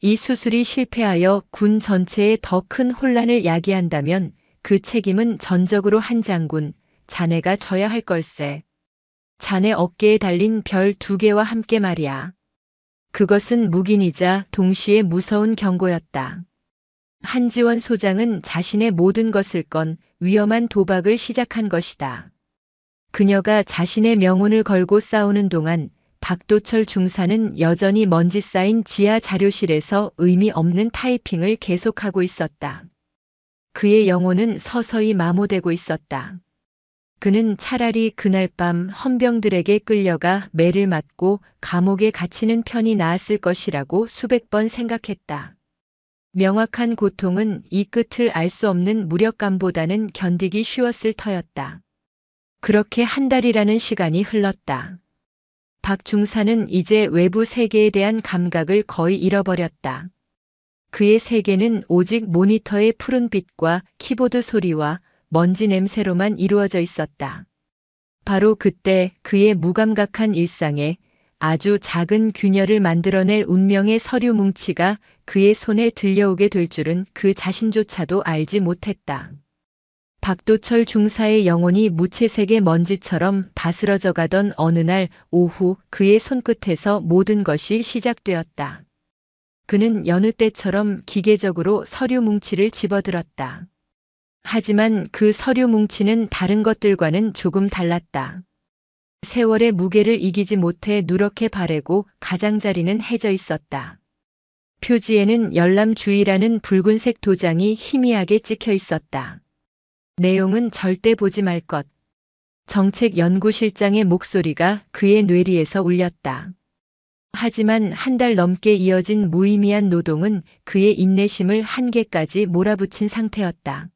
이 수술이 실패하여 군 전체에 더 큰 혼란을 야기한다면 그 책임은 전적으로 한 장군, 자네가 져야 할 걸세. 자네 어깨에 달린 별 2개와 함께 말이야. 그것은 묵인이자 동시에 무서운 경고였다. 한지원 소장은 자신의 모든 것을 건 위험한 도박을 시작한 것이다. 그녀가 자신의 명운을 걸고 싸우는 동안 박도철 중사는 여전히 먼지 쌓인 지하 자료실에서 의미 없는 타이핑을 계속하고 있었다. 그의 영혼은 서서히 마모되고 있었다. 그는 차라리 그날 밤 헌병들에게 끌려가 매를 맞고 감옥에 갇히는 편이 나았을 것이라고 수백 번 생각했다. 명확한 고통은 이 끝을 알 수 없는 무력감보다는 견디기 쉬웠을 터였다. 그렇게 한 달이라는 시간이 흘렀다. 박 중사는 이제 외부 세계에 대한 감각을 거의 잃어버렸다. 그의 세계는 오직 모니터의 푸른빛과 키보드 소리와 먼지 냄새로만 이루어져 있었다. 바로 그때 그의 무감각한 일상에 아주 작은 균열을 만들어낼 운명의 서류 뭉치가 그의 손에 들려오게 될 줄은 그 자신조차도 알지 못했다. 박도철 중사의 영혼이 무채색의 먼지처럼 바스러져 가던 어느 날 오후 그의 손끝에서 모든 것이 시작되었다. 그는 여느 때처럼 기계적으로 서류 뭉치를 집어들었다. 하지만 그 서류 뭉치는 다른 것들과는 조금 달랐다. 세월의 무게를 이기지 못해 누렇게 바래고 가장자리는 해져 있었다. 표지에는 열람주의라는 붉은색 도장이 희미하게 찍혀 있었다. 내용은 절대 보지 말 것. 정책연구실장의 목소리가 그의 뇌리에서 울렸다. 하지만 한 달 넘게 이어진 무의미한 노동은 그의 인내심을 한계까지 몰아붙인 상태였다.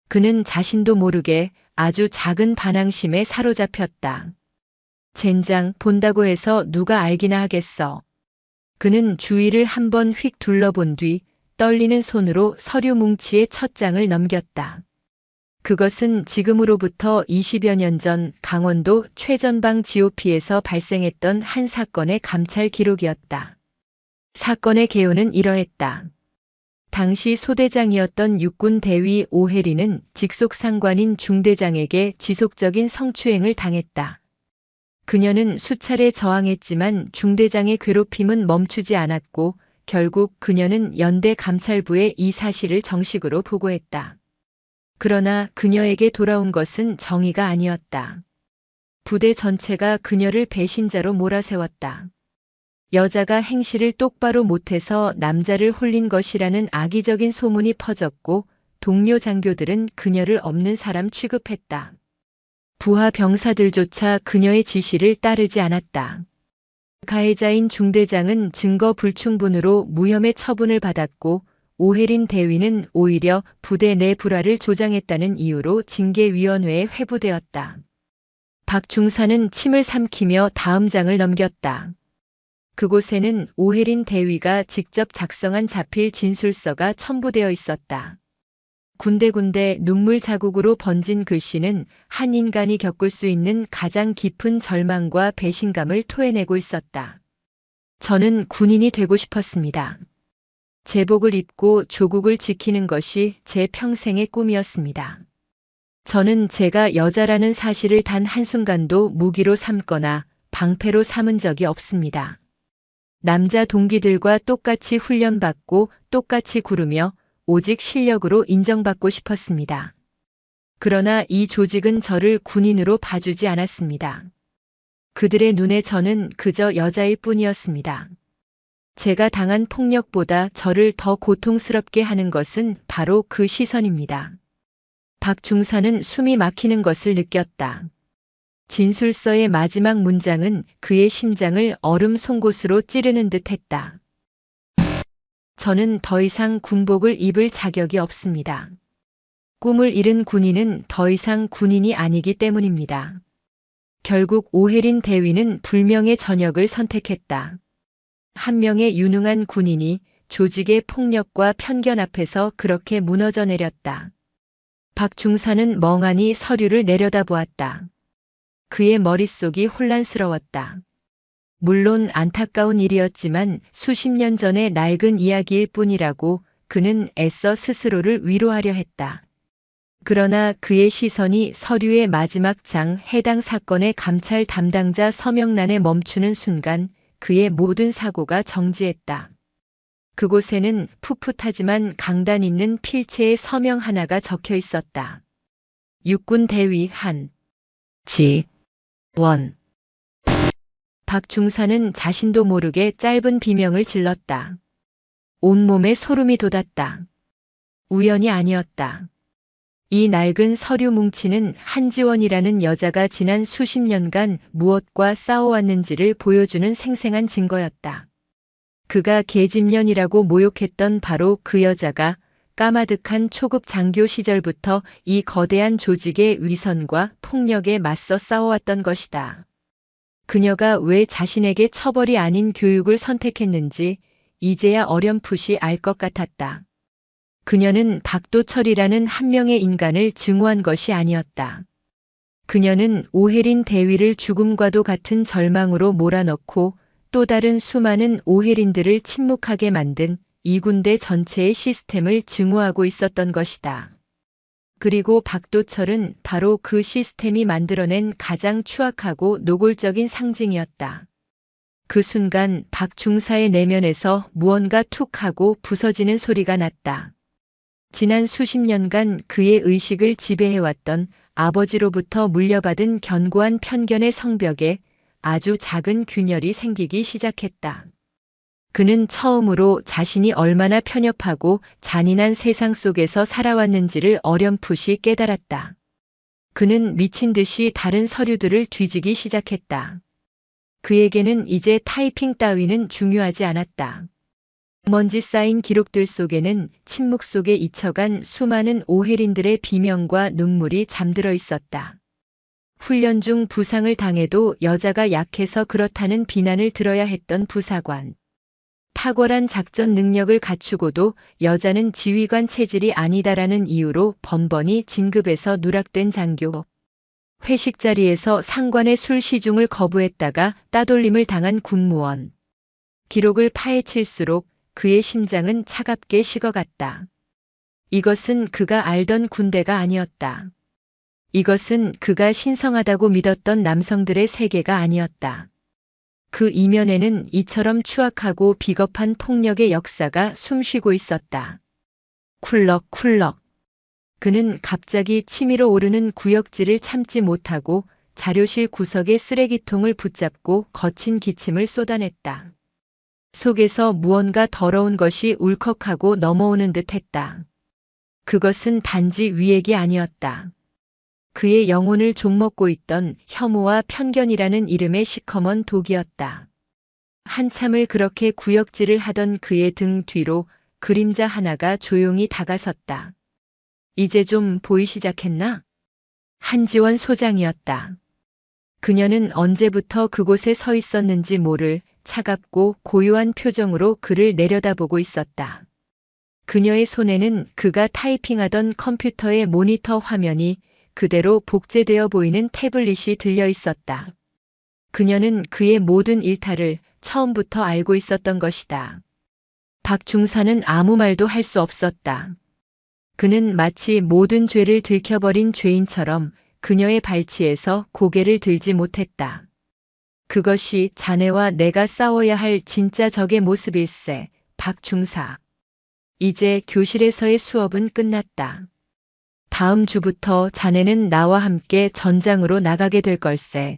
그는 자신도 모르게 아주 작은 반항심에 사로잡혔다. 젠장 본다고 해서 누가 알기나 하겠어. 그는 주위를 한번 휙 둘러본 뒤 떨리는 손으로 서류 뭉치의 첫 장을 넘겼다. 그것은 지금으로부터 20여 년 전 강원도 최전방 GOP에서 발생했던 한 사건의 감찰 기록이었다. 사건의 개요는 이러했다. 당시 소대장이었던 육군 대위 오혜리는 직속 상관인 중대장에게 지속적인 성추행을 당했다. 그녀는 수차례 저항했지만 중대장의 괴롭힘은 멈추지 않았고 결국 그녀는 연대 감찰부에 이 사실을 정식으로 보고했다. 그러나 그녀에게 돌아온 것은 정의가 아니었다. 부대 전체가 그녀를 배신자로 몰아세웠다. 여자가 행실을 똑바로 못해서 남자를 홀린 것이라는 악의적인 소문이 퍼졌고 동료 장교들은 그녀를 없는 사람 취급했다. 부하 병사들조차 그녀의 지시를 따르지 않았다. 가해자인 중대장은 증거 불충분으로 무혐의 처분을 받았고 오혜린 대위는 오히려 부대 내 불화를 조장했다는 이유로 징계위원회에 회부되었다. 박 중사는 침을 삼키며 다음 장을 넘겼다. 그곳에는 오혜린 대위가 직접 작성한 자필 진술서가 첨부되어 있었다. 군데군데 눈물 자국으로 번진 글씨는 한 인간이 겪을 수 있는 가장 깊은 절망과 배신감을 토해내고 있었다. 저는 군인이 되고 싶었습니다. 제복을 입고 조국을 지키는 것이 제 평생의 꿈이었습니다. 저는 제가 여자라는 사실을 단 한순간도 무기로 삼거나 방패로 삼은 적이 없습니다. 남자 동기들과 똑같이 훈련받고 똑같이 구르며 오직 실력으로 인정받고 싶었습니다. 그러나 이 조직은 저를 군인으로 봐주지 않았습니다. 그들의 눈에 저는 그저 여자일 뿐이었습니다. 제가 당한 폭력보다 저를 더 고통스럽게 하는 것은 바로 그 시선입니다. 박 중사는 숨이 막히는 것을 느꼈다. 진술서의 마지막 문장은 그의 심장을 얼음 송곳으로 찌르는 듯 했다. 저는 더 이상 군복을 입을 자격이 없습니다. 꿈을 잃은 군인은 더 이상 군인이 아니기 때문입니다. 결국 오혜린 대위는 불명예 전역을 선택했다. 한 명의 유능한 군인이 조직의 폭력과 편견 앞에서 그렇게 무너져 내렸다. 박 중사는 멍하니 서류를 내려다보았다. 그의 머릿속이 혼란스러웠다. 물론 안타까운 일이었지만 수십 년 전의 낡은 이야기일 뿐이라고 그는 애써 스스로를 위로하려 했다. 그러나 그의 시선이 서류의 마지막 장 해당 사건의 감찰 담당자 서명란에 멈추는 순간 그의 모든 사고가 정지했다. 그곳에는 풋풋하지만 강단 있는 필체의 서명 하나가 적혀 있었다. 육군 대위 한 지 원. 박 중사는 자신도 모르게 짧은 비명을 질렀다. 온몸에 소름이 돋았다. 우연이 아니었다. 이 낡은 서류 뭉치는 한지원이라는 여자가 지난 수십 년간 무엇과 싸워왔는지를 보여주는 생생한 증거였다. 그가 계집년이라고 모욕했던 바로 그 여자가 까마득한 초급 장교 시절부터 이 거대한 조직의 위선과 폭력에 맞서 싸워왔던 것이다. 그녀가 왜 자신에게 처벌이 아닌 교육을 선택했는지 이제야 어렴풋이 알 것 같았다. 그녀는 박도철이라는 한 명의 인간을 증오한 것이 아니었다. 그녀는 오혜린 대위를 죽음과도 같은 절망으로 몰아넣고 또 다른 수많은 오혜린들을 침묵하게 만든 이 군대 전체의 시스템을 증오하고 있었던 것이다. 그리고 박도철은 바로 그 시스템이 만들어낸 가장 추악하고 노골적인 상징이었다. 그 순간 박 중사의 내면에서 무언가 툭 하고 부서지는 소리가 났다. 지난 수십 년간 그의 의식을 지배해왔던 아버지로부터 물려받은 견고한 편견의 성벽에 아주 작은 균열이 생기기 시작했다. 그는 처음으로 자신이 얼마나 편협하고 잔인한 세상 속에서 살아왔는지를 어렴풋이 깨달았다. 그는 미친 듯이 다른 서류들을 뒤지기 시작했다. 그에게는 이제 타이핑 따위는 중요하지 않았다. 먼지 쌓인 기록들 속에는 침묵 속에 잊혀간 수많은 오해린들의 비명과 눈물이 잠들어 있었다. 훈련 중 부상을 당해도 여자가 약해서 그렇다는 비난을 들어야 했던 부사관. 탁월한 작전 능력을 갖추고도 여자는 지휘관 체질이 아니다라는 이유로 번번이 진급에서 누락된 장교. 회식 자리에서 상관의 술 시중을 거부했다가 따돌림을 당한 군무원. 기록을 파헤칠수록 그의 심장은 차갑게 식어갔다. 이것은 그가 알던 군대가 아니었다. 이것은 그가 신성하다고 믿었던 남성들의 세계가 아니었다. 그 이면에는 이처럼 추악하고 비겁한 폭력의 역사가 숨쉬고 있었다. 쿨럭쿨럭. 그는 갑자기 치밀어 오르는 구역질을 참지 못하고 자료실 구석의 쓰레기통을 붙잡고 거친 기침을 쏟아냈다. 속에서 무언가 더러운 것이 울컥하고 넘어오는 듯 했다. 그것은 단지 위액이 아니었다. 그의 영혼을 좀먹고 있던 혐오와 편견이라는 이름의 시커먼 독이었다. 한참을 그렇게 구역질을 하던 그의 등 뒤로 그림자 하나가 조용히 다가섰다. 이제 좀 보이 시작했나? 한지원 소장이었다. 그녀는 언제부터 그곳에 서 있었는지 모를 차갑고 고요한 표정으로 그를 내려다보고 있었다. 그녀의 손에는 그가 타이핑하던 컴퓨터의 모니터 화면이 그대로 복제되어 보이는 태블릿이 들려 있었다. 그녀는 그의 모든 일탈을 처음부터 알고 있었던 것이다. 박 중사는 아무 말도 할 수 없었다. 그는 마치 모든 죄를 들켜버린 죄인처럼 그녀의 발치에서 고개를 들지 못했다. 그것이 자네와 내가 싸워야 할 진짜 적의 모습일세, 박 중사. 이제 교실에서의 수업은 끝났다. 다음 주부터 자네는 나와 함께 전장으로 나가게 될 걸세.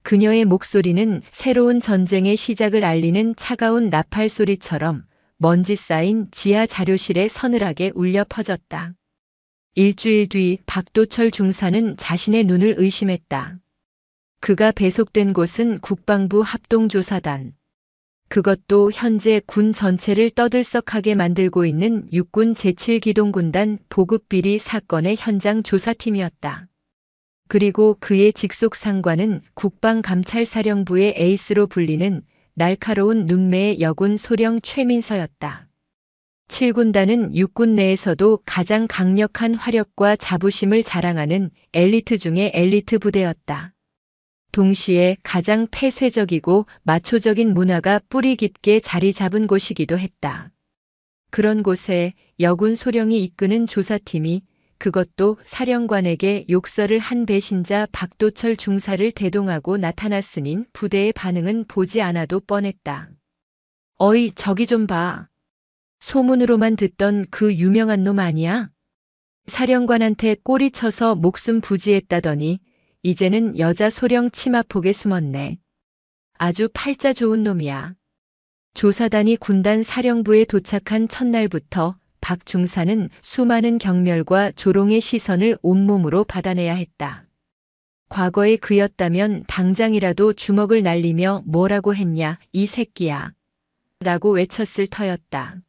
그녀의 목소리는 새로운 전쟁의 시작을 알리는 차가운 나팔 소리처럼 먼지 쌓인 지하 자료실에 서늘하게 울려 퍼졌다. 일주일 뒤 박도철 중사는 자신의 눈을 의심했다. 그가 배속된 곳은 국방부 합동조사단. 그것도 현재 군 전체를 떠들썩하게 만들고 있는 육군 제7기동군단 보급비리 사건의 현장 조사팀이었다. 그리고 그의 직속 상관은 국방감찰사령부의 에이스로 불리는 날카로운 눈매의 여군 소령 최민서였다. 7군단은 육군 내에서도 가장 강력한 화력과 자부심을 자랑하는 엘리트 중의 엘리트 부대였다. 동시에 가장 폐쇄적이고 마초적인 문화가 뿌리 깊게 자리 잡은 곳이기도 했다. 그런 곳에 여군 소령이 이끄는 조사팀이 그것도 사령관에게 욕설을 한 배신자 박도철 중사를 대동하고 나타났으니 부대의 반응은 보지 않아도 뻔했다. 어이, 저기 좀 봐. 소문으로만 듣던 그 유명한 놈 아니야? 사령관한테 꼬리 쳐서 목숨 부지했다더니 이제는 여자 소령 치마폭에 숨었네. 아주 팔자 좋은 놈이야. 조사단이 군단 사령부에 도착한 첫날부터 박 중사는 수많은 경멸과 조롱의 시선을 온몸으로 받아내야 했다. 과거의 그였다면 당장이라도 주먹을 날리며 뭐라고 했냐, 이 새끼야. 라고 외쳤을 터였다.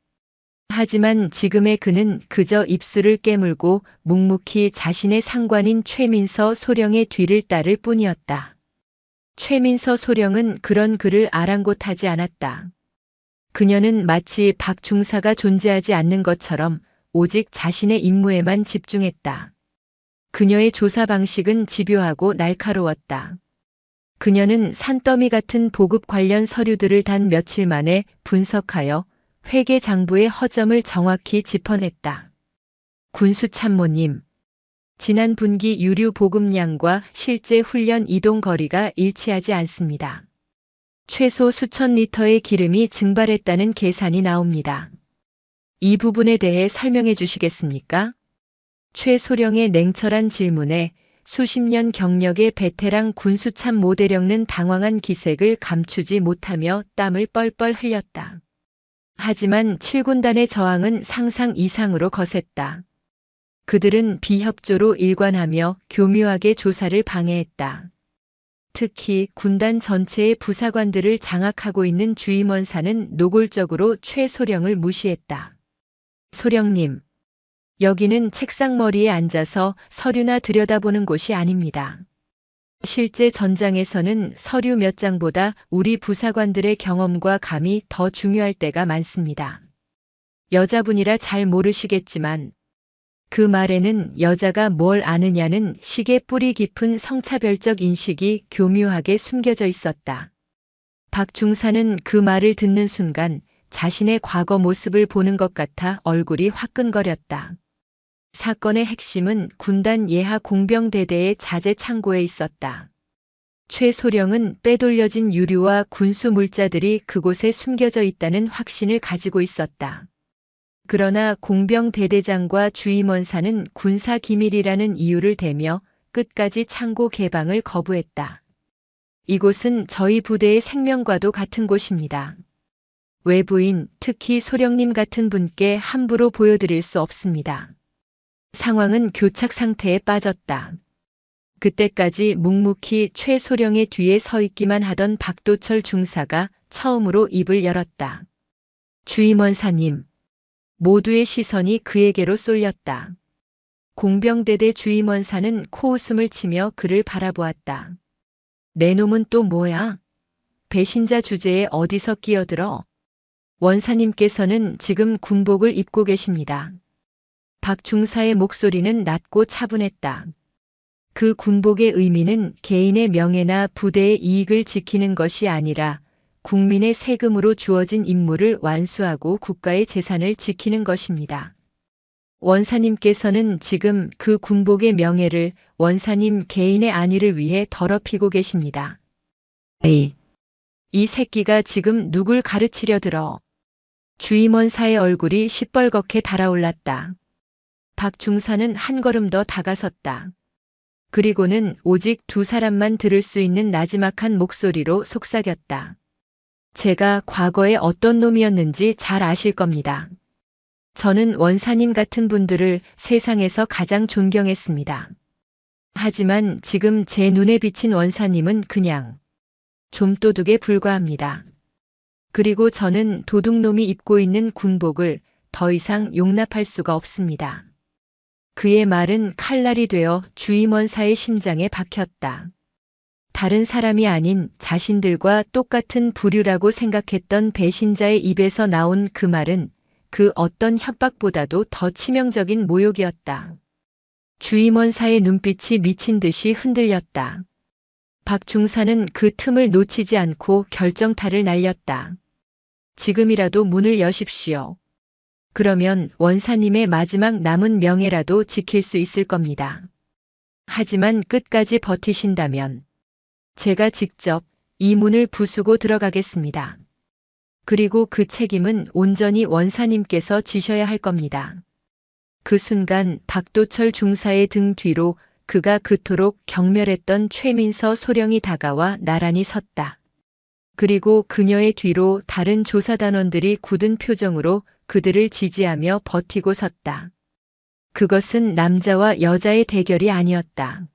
하지만 지금의 그는 그저 입술을 깨물고 묵묵히 자신의 상관인 최민서 소령의 뒤를 따를 뿐이었다. 최민서 소령은 그런 그를 아랑곳하지 않았다. 그녀는 마치 박 중사가 존재하지 않는 것처럼 오직 자신의 임무에만 집중했다. 그녀의 조사 방식은 집요하고 날카로웠다. 그녀는 산더미 같은 보급 관련 서류들을 단 며칠 만에 분석하여 회계 장부의 허점을 정확히 짚어냈다. 군수참모님, 지난 분기 유류 보급량과 실제 훈련 이동 거리가 일치하지 않습니다. 최소 수천 리터의 기름이 증발했다는 계산이 나옵니다. 이 부분에 대해 설명해 주시겠습니까? 최소령의 냉철한 질문에 수십 년 경력의 베테랑 군수참 모대령는 당황한 기색을 감추지 못하며 땀을 뻘뻘 흘렸다. 하지만 7군단의 저항은 상상 이상으로 거셌다. 그들은 비협조로 일관하며 교묘하게 조사를 방해했다. 특히 군단 전체의 부사관들을 장악하고 있는 주임원사는 노골적으로 최소령을 무시했다. 소령님, 여기는 책상머리에 앉아서 서류나 들여다보는 곳이 아닙니다. 실제 전장에서는 서류 몇 장보다 우리 부사관들의 경험과 감이 더 중요할 때가 많습니다. 여자분이라 잘 모르시겠지만 그 말에는 여자가 뭘 아느냐는 식의 뿌리 깊은 성차별적 인식이 교묘하게 숨겨져 있었다. 박 중사는 그 말을 듣는 순간 자신의 과거 모습을 보는 것 같아 얼굴이 화끈거렸다. 사건의 핵심은 군단 예하 공병대대의 자재 창고에 있었다. 최소령은 빼돌려진 유류와 군수 물자들이 그곳에 숨겨져 있다는 확신을 가지고 있었다. 그러나 공병대대장과 주임원사는 군사기밀이라는 이유를 대며 끝까지 창고 개방을 거부했다. 이곳은 저희 부대의 생명과도 같은 곳입니다. 외부인, 특히 소령님 같은 분께 함부로 보여드릴 수 없습니다. 상황은 교착 상태에 빠졌다. 그때까지 묵묵히 최소령의 뒤에 서 있기만 하던 박도철 중사가 처음으로 입을 열었다. 주임원사님. 모두의 시선이 그에게로 쏠렸다. 공병대대 주임원사는 코웃음을 치며 그를 바라보았다. 내 놈은 또 뭐야? 배신자 주제에 어디서 끼어들어? 원사님께서는 지금 군복을 입고 계십니다. 박 중사의 목소리는 낮고 차분했다. 그 군복의 의미는 개인의 명예나 부대의 이익을 지키는 것이 아니라 국민의 세금으로 주어진 임무를 완수하고 국가의 재산을 지키는 것입니다. 원사님께서는 지금 그 군복의 명예를 원사님 개인의 안위를 위해 더럽히고 계십니다. 이 새끼가 지금 누굴 가르치려 들어? 주임원사의 얼굴이 시뻘겋게 달아올랐다. 박 중사는 한 걸음 더 다가섰다. 그리고는 오직 두 사람만 들을 수 있는 나지막한 목소리로 속삭였다. 제가 과거에 어떤 놈이었는지 잘 아실 겁니다. 저는 원사님 같은 분들을 세상에서 가장 존경했습니다. 하지만 지금 제 눈에 비친 원사님은 그냥 좀도둑에 불과합니다. 그리고 저는 도둑놈이 입고 있는 군복을 더 이상 용납할 수가 없습니다. 그의 말은 칼날이 되어 주임원사의 심장에 박혔다. 다른 사람이 아닌 자신들과 똑같은 부류라고 생각했던 배신자의 입에서 나온 그 말은 그 어떤 협박보다도 더 치명적인 모욕이었다. 주임원사의 눈빛이 미친 듯이 흔들렸다. 박 중사는 그 틈을 놓치지 않고 결정타를 날렸다. 지금이라도 문을 여십시오. 그러면 원사님의 마지막 남은 명예라도 지킬 수 있을 겁니다. 하지만 끝까지 버티신다면 제가 직접 이 문을 부수고 들어가겠습니다. 그리고 그 책임은 온전히 원사님께서 지셔야 할 겁니다. 그 순간 박도철 중사의 등 뒤로 그가 그토록 경멸했던 최민서 소령이 다가와 나란히 섰다. 그리고 그녀의 뒤로 다른 조사단원들이 굳은 표정으로 그들을 지지하며 버티고 섰다. 그것은 남자와 여자의 대결이 아니었다.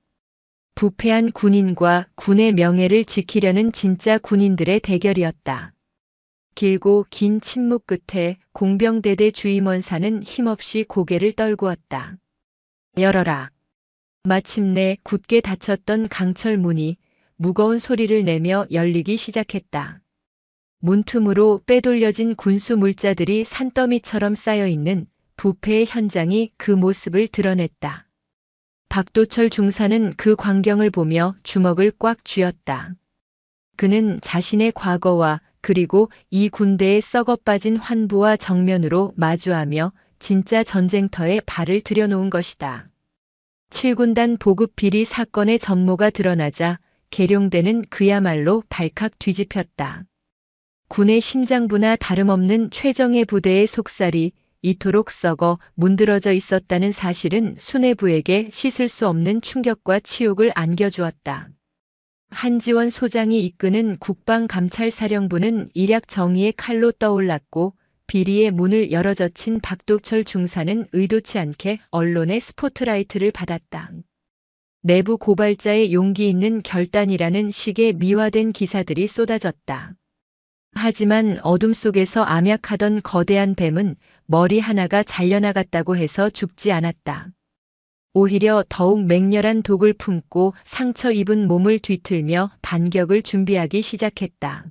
부패한 군인과 군의 명예를 지키려는 진짜 군인들의 대결이었다. 길고 긴 침묵 끝에 공병대대 주임원사는 힘없이 고개를 떨구었다. 열어라. 마침내 굳게 닫혔던 강철 문이 무거운 소리를 내며 열리기 시작했다. 문틈으로 빼돌려진 군수 물자들이 산더미처럼 쌓여있는 부패의 현장이 그 모습을 드러냈다. 박도철 중사는 그 광경을 보며 주먹을 꽉 쥐었다. 그는 자신의 과거와 그리고 이 군대의 썩어빠진 환부와 정면으로 마주하며 진짜 전쟁터에 발을 들여놓은 것이다. 7군단 보급 비리 사건의 전모가 드러나자 계룡대는 그야말로 발칵 뒤집혔다. 군의 심장부나 다름없는 최정예 부대의 속살이 이토록 썩어 문드러져 있었다는 사실은 수뇌부에게 씻을 수 없는 충격과 치욕을 안겨주었다. 한지원 소장이 이끄는 국방감찰사령부는 일약 정의의 칼로 떠올랐고 비리의 문을 열어젖힌 박도철 중사는 의도치 않게 언론의 스포트라이트를 받았다. 내부 고발자의 용기 있는 결단이라는 식의 미화된 기사들이 쏟아졌다. 하지만 어둠 속에서 암약하던 거대한 뱀은 머리 하나가 잘려나갔다고 해서 죽지 않았다. 오히려 더욱 맹렬한 독을 품고 상처 입은 몸을 뒤틀며 반격을 준비하기 시작했다.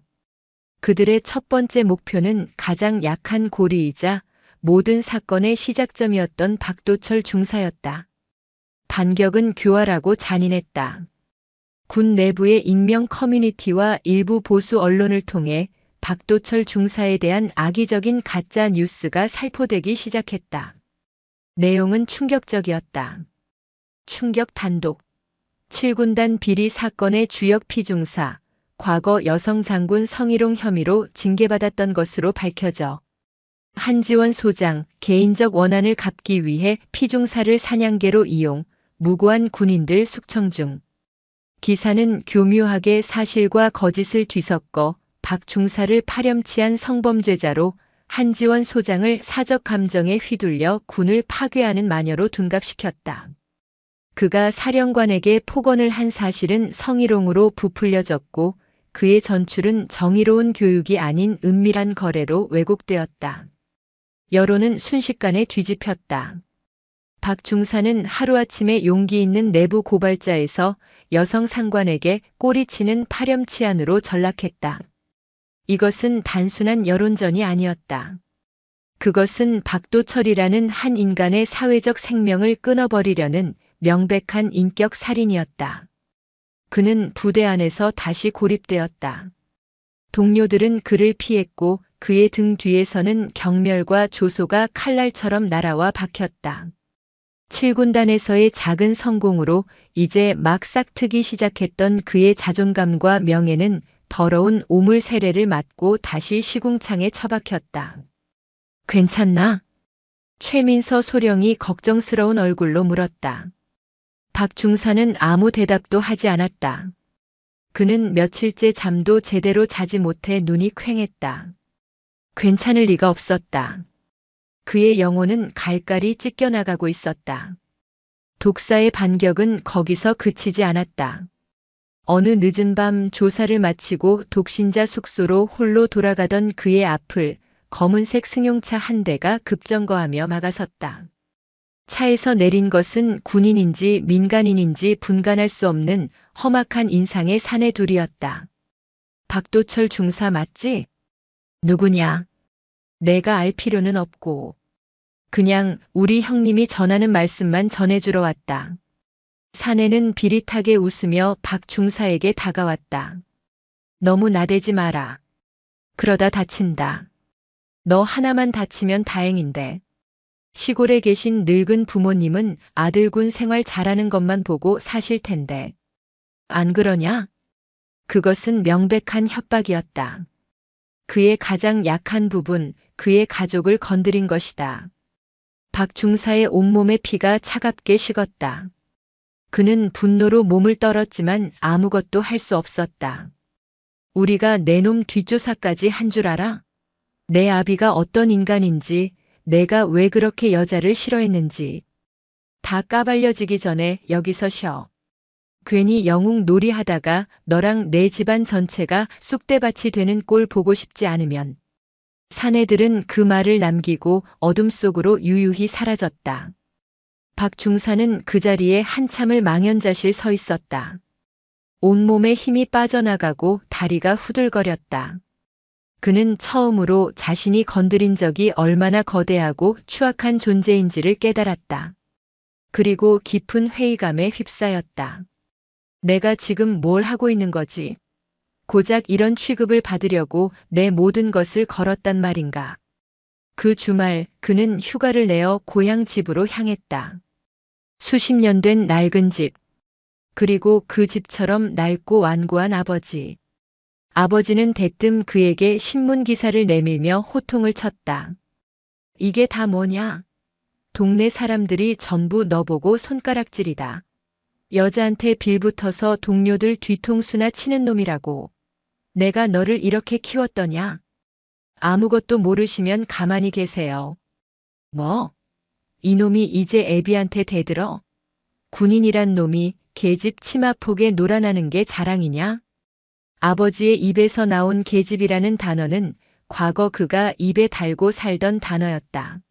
그들의 첫 번째 목표는 가장 약한 고리이자 모든 사건의 시작점이었던 박도철 중사였다. 반격은 교활하고 잔인했다. 군 내부의 익명 커뮤니티와 일부 보수 언론을 통해 박도철 중사에 대한 악의적인 가짜 뉴스가 살포되기 시작했다. 내용은 충격적이었다. 충격 단독. 7군단 비리 사건의 주역 피중사, 과거 여성 장군 성희롱 혐의로 징계받았던 것으로 밝혀져 한지원 소장 개인적 원한을 갚기 위해 피중사를 사냥개로 이용, 무고한 군인들 숙청 중. 기사는 교묘하게 사실과 거짓을 뒤섞어 박 중사를 파렴치한 성범죄자로 한지원 소장을 사적 감정에 휘둘려 군을 파괴하는 마녀로 둔갑시켰다. 그가 사령관에게 폭언을 한 사실은 성희롱으로 부풀려졌고 그의 전출은 정의로운 교육이 아닌 은밀한 거래로 왜곡되었다. 여론은 순식간에 뒤집혔다. 박 중사는 하루아침에 용기 있는 내부 고발자에서 여성 상관에게 꼬리치는 파렴치한으로 전락했다. 이것은 단순한 여론전이 아니었다. 그것은 박도철이라는 한 인간의 사회적 생명을 끊어버리려는 명백한 인격 살인이었다. 그는 부대 안에서 다시 고립되었다. 동료들은 그를 피했고 그의 등 뒤에서는 경멸과 조소가 칼날처럼 날아와 박혔다. 7군단에서의 작은 성공으로 이제 막 싹트기 시작했던 그의 자존감과 명예는 더러운 오물 세례를 맞고 다시 시궁창에 처박혔다. 괜찮나? 최민서 소령이 걱정스러운 얼굴로 물었다. 박 중사는 아무 대답도 하지 않았다. 그는 며칠째 잠도 제대로 자지 못해 눈이 퀭했다. 괜찮을 리가 없었다. 그의 영혼은 갈갈이 찢겨나가고 있었다. 독사의 반격은 거기서 그치지 않았다. 어느 늦은 밤 조사를 마치고 독신자 숙소로 홀로 돌아가던 그의 앞을 검은색 승용차 한 대가 급정거하며 막아섰다. 차에서 내린 것은 군인인지 민간인인지 분간할 수 없는 험악한 인상의 사내 둘이었다. 박도철 중사 맞지? 누구냐? 내가 알 필요는 없고. 그냥 우리 형님이 전하는 말씀만 전해주러 왔다. 사내는 비릿하게 웃으며 박 중사에게 다가왔다. 너무 나대지 마라. 그러다 다친다. 너 하나만 다치면 다행인데. 시골에 계신 늙은 부모님은 아들 군 생활 잘하는 것만 보고 사실 텐데. 안 그러냐? 그것은 명백한 협박이었다. 그의 가장 약한 부분, 그의 가족을 건드린 것이다. 박 중사의 온몸의 피가 차갑게 식었다. 그는 분노로 몸을 떨었지만 아무것도 할 수 없었다. 우리가 내 놈 뒷조사까지 한 줄 알아? 내 아비가 어떤 인간인지, 내가 왜 그렇게 여자를 싫어했는지. 다 까발려지기 전에 여기서 쉬어. 괜히 영웅 놀이 하다가 너랑 내 집안 전체가 쑥대밭이 되는 꼴 보고 싶지 않으면. 사내들은 그 말을 남기고 어둠 속으로 유유히 사라졌다. 박 중사는 그 자리에 한참을 망연자실 서 있었다. 온몸에 힘이 빠져나가고 다리가 후들거렸다. 그는 처음으로 자신이 건드린 적이 얼마나 거대하고 추악한 존재인지를 깨달았다. 그리고 깊은 회의감에 휩싸였다. 내가 지금 뭘 하고 있는 거지? 고작 이런 취급을 받으려고 내 모든 것을 걸었단 말인가? 그 주말 그는 휴가를 내어 고향 집으로 향했다. 수십 년 된 낡은 집, 그리고 그 집처럼 낡고 완고한 아버지. 아버지는 대뜸 그에게 신문 기사를 내밀며 호통을 쳤다. 이게 다 뭐냐? 동네 사람들이 전부 너보고 손가락질이다. 여자한테 빌붙어서 동료들 뒤통수나 치는 놈이라고. 내가 너를 이렇게 키웠더냐? 아무것도 모르시면 가만히 계세요. 뭐? 이놈이 이제 애비한테 대들어? 군인이란 놈이 계집 치마폭에 놀아나는 게 자랑이냐? 아버지의 입에서 나온 계집이라는 단어는 과거 그가 입에 달고 살던 단어였다.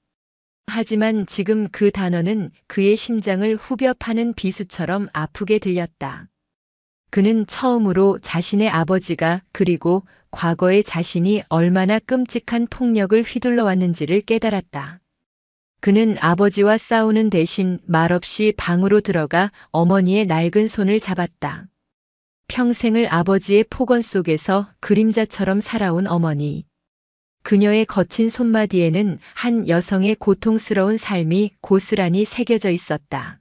하지만 지금 그 단어는 그의 심장을 후벼 파는 비수처럼 아프게 들렸다. 그는 처음으로 자신의 아버지가 그리고 과거의 자신이 얼마나 끔찍한 폭력을 휘둘러 왔는지를 깨달았다. 그는 아버지와 싸우는 대신 말없이 방으로 들어가 어머니의 낡은 손을 잡았다. 평생을 아버지의 폭언 속에서 그림자처럼 살아온 어머니. 그녀의 거친 손마디에는 한 여성의 고통스러운 삶이 고스란히 새겨져 있었다.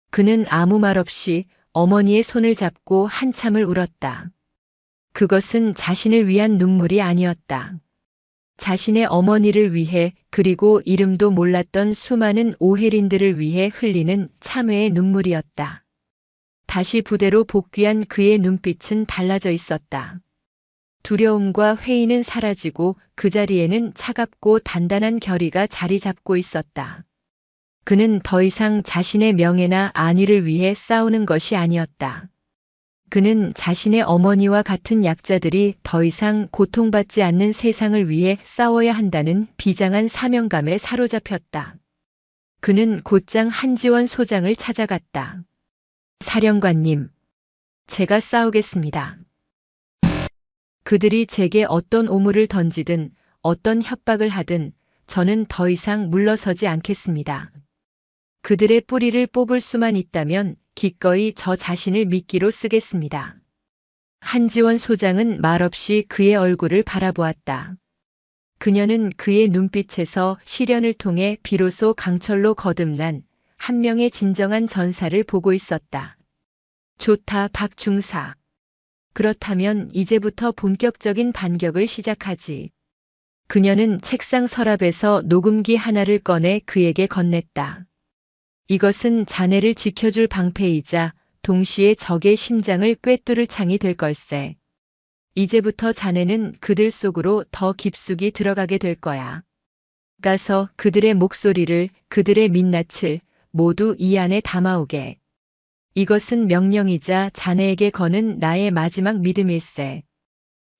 그는 아무 말 없이 어머니의 손을 잡고 한참을 울었다. 그것은 자신을 위한 눈물이 아니었다. 자신의 어머니를 위해 그리고 이름도 몰랐던 수많은 오해린들을 위해 흘리는 참회의 눈물이었다. 다시 부대로 복귀한 그의 눈빛은 달라져 있었다. 두려움과 회의는 사라지고 그 자리에는 차갑고 단단한 결의가 자리 잡고 있었다. 그는 더 이상 자신의 명예나 안위를 위해 싸우는 것이 아니었다. 그는 자신의 어머니와 같은 약자들이 더 이상 고통받지 않는 세상을 위해 싸워야 한다는 비장한 사명감에 사로잡혔다. 그는 곧장 한지원 소장을 찾아갔다. 사령관님, 제가 싸우겠습니다. 그들이 제게 어떤 오물을 던지든 어떤 협박을 하든 저는 더 이상 물러서지 않겠습니다. 그들의 뿌리를 뽑을 수만 있다면 기꺼이 저 자신을 미끼로 쓰겠습니다. 한지원 소장은 말없이 그의 얼굴을 바라보았다. 그녀는 그의 눈빛에서 시련을 통해 비로소 강철로 거듭난 한 명의 진정한 전사를 보고 있었다. 좋다, 박중사. 그렇다면 이제부터 본격적인 반격을 시작하지. 그녀는 책상 서랍에서 녹음기 하나를 꺼내 그에게 건넸다. 이것은 자네를 지켜줄 방패이자 동시에 적의 심장을 꿰뚫을 창이 될 걸세. 이제부터 자네는 그들 속으로 더 깊숙이 들어가게 될 거야. 가서 그들의 목소리를, 그들의 민낯을 모두 이 안에 담아오게. 이것은 명령이자 자네에게 거는 나의 마지막 믿음일세.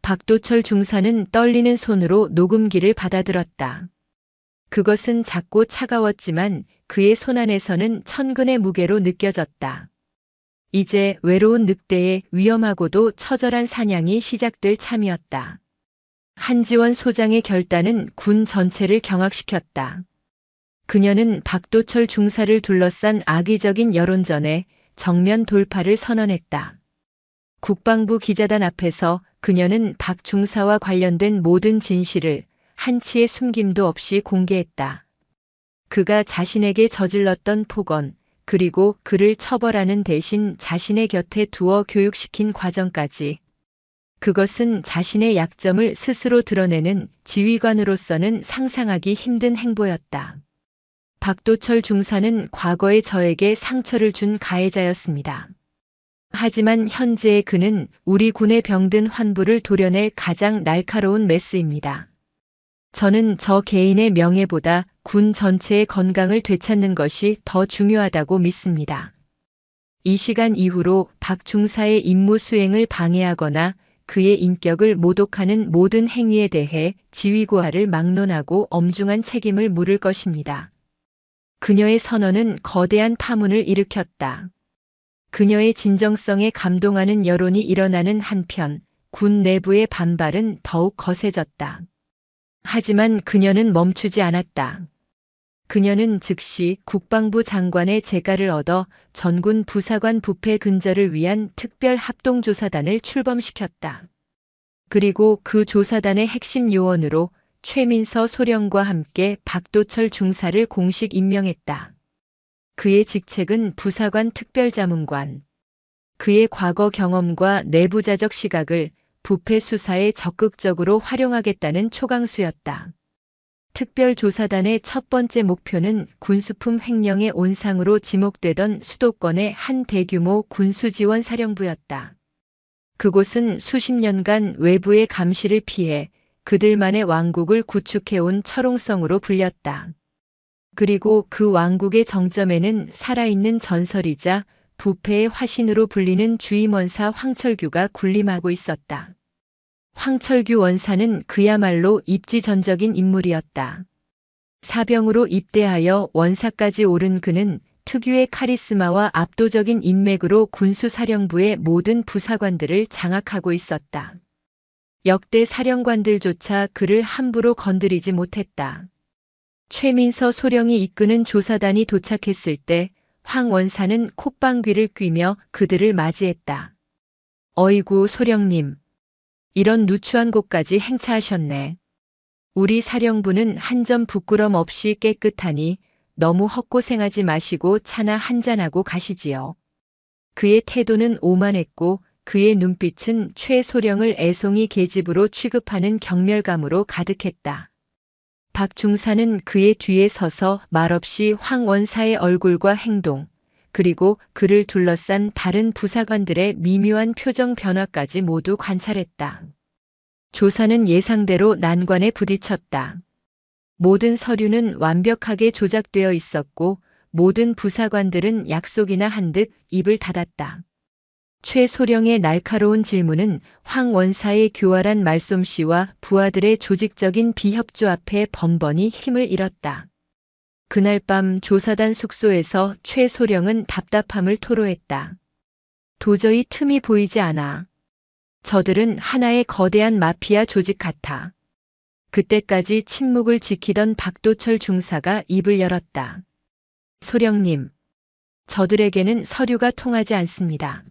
박도철 중사는 떨리는 손으로 녹음기를 받아들었다. 그것은 작고 차가웠지만 그의 손 안에서는 천근의 무게로 느껴졌다. 이제 외로운 늑대의 위험하고도 처절한 사냥이 시작될 참이었다. 한지원 소장의 결단은 군 전체를 경악시켰다. 그녀는 박도철 중사를 둘러싼 악의적인 여론전에 정면 돌파를 선언했다. 국방부 기자단 앞에서 그녀는 박 중사와 관련된 모든 진실을 한치의 숨김도 없이 공개했다. 그가 자신에게 저질렀던 폭언, 그리고 그를 처벌하는 대신 자신의 곁에 두어 교육시킨 과정까지. 그것은 자신의 약점을 스스로 드러내는 지휘관으로서는 상상하기 힘든 행보였다. 박도철 중사는 과거에 저에게 상처를 준 가해자였습니다. 하지만 현재의 그는 우리 군의 병든 환부를 도려낼 가장 날카로운 메스입니다. 저는 저 개인의 명예보다 군 전체의 건강을 되찾는 것이 더 중요하다고 믿습니다. 이 시간 이후로 박 중사의 임무 수행을 방해하거나 그의 인격을 모독하는 모든 행위에 대해 지휘고하를 막론하고 엄중한 책임을 물을 것입니다. 그녀의 선언은 거대한 파문을 일으켰다. 그녀의 진정성에 감동하는 여론이 일어나는 한편 군 내부의 반발은 더욱 거세졌다. 하지만 그녀는 멈추지 않았다. 그녀는 즉시 국방부 장관의 재가를 얻어 전군 부사관 부패 근절을 위한 특별 합동조사단을 출범시켰다. 그리고 그 조사단의 핵심 요원으로 최민서 소령과 함께 박도철 중사를 공식 임명했다. 그의 직책은 부사관 특별자문관. 그의 과거 경험과 내부자적 시각을 부패 수사에 적극적으로 활용하겠다는 초강수였다. 특별조사단의 첫 번째 목표는 군수품 횡령의 온상으로 지목되던 수도권의 한 대규모 군수지원 사령부였다. 그곳은 수십 년간 외부의 감시를 피해 그들만의 왕국을 구축해온 철옹성으로 불렸다. 그리고 그 왕국의 정점에는 살아있는 전설이자 부패의 화신으로 불리는 주임원사 황철규가 군림하고 있었다. 황철규 원사는 그야말로 입지전적인 인물이었다. 사병으로 입대하여 원사까지 오른 그는 특유의 카리스마와 압도적인 인맥으로 군수사령부의 모든 부사관들을 장악하고 있었다. 역대 사령관들조차 그를 함부로 건드리지 못했다. 최민서 소령이 이끄는 조사단이 도착했을 때 황 원사는 콧방귀를 뀌며 그들을 맞이했다. 어이구 소령님. 이런 누추한 곳까지 행차하셨네. 우리 사령부는 한 점 부끄럼 없이 깨끗하니 너무 헛고생하지 마시고 차나 한잔하고 가시지요. 그의 태도는 오만했고 그의 눈빛은 최 소령을 애송이 계집으로 취급하는 경멸감으로 가득했다. 박 중사는 그의 뒤에 서서 말없이 황 원사의 얼굴과 행동, 그리고 그를 둘러싼 다른 부사관들의 미묘한 표정 변화까지 모두 관찰했다. 조사는 예상대로 난관에 부딪혔다. 모든 서류는 완벽하게 조작되어 있었고 모든 부사관들은 약속이나 한 듯 입을 닫았다. 최 소령의 날카로운 질문은 황 원사의 교활한 말솜씨와 부하들의 조직적인 비협조 앞에 번번이 힘을 잃었다. 그날 밤 조사단 숙소에서 최 소령은 답답함을 토로했다. 도저히 틈이 보이지 않아. 저들은 하나의 거대한 마피아 조직 같아. 그때까지 침묵을 지키던 박도철 중사가 입을 열었다. 소령님, 저들에게는 서류가 통하지 않습니다.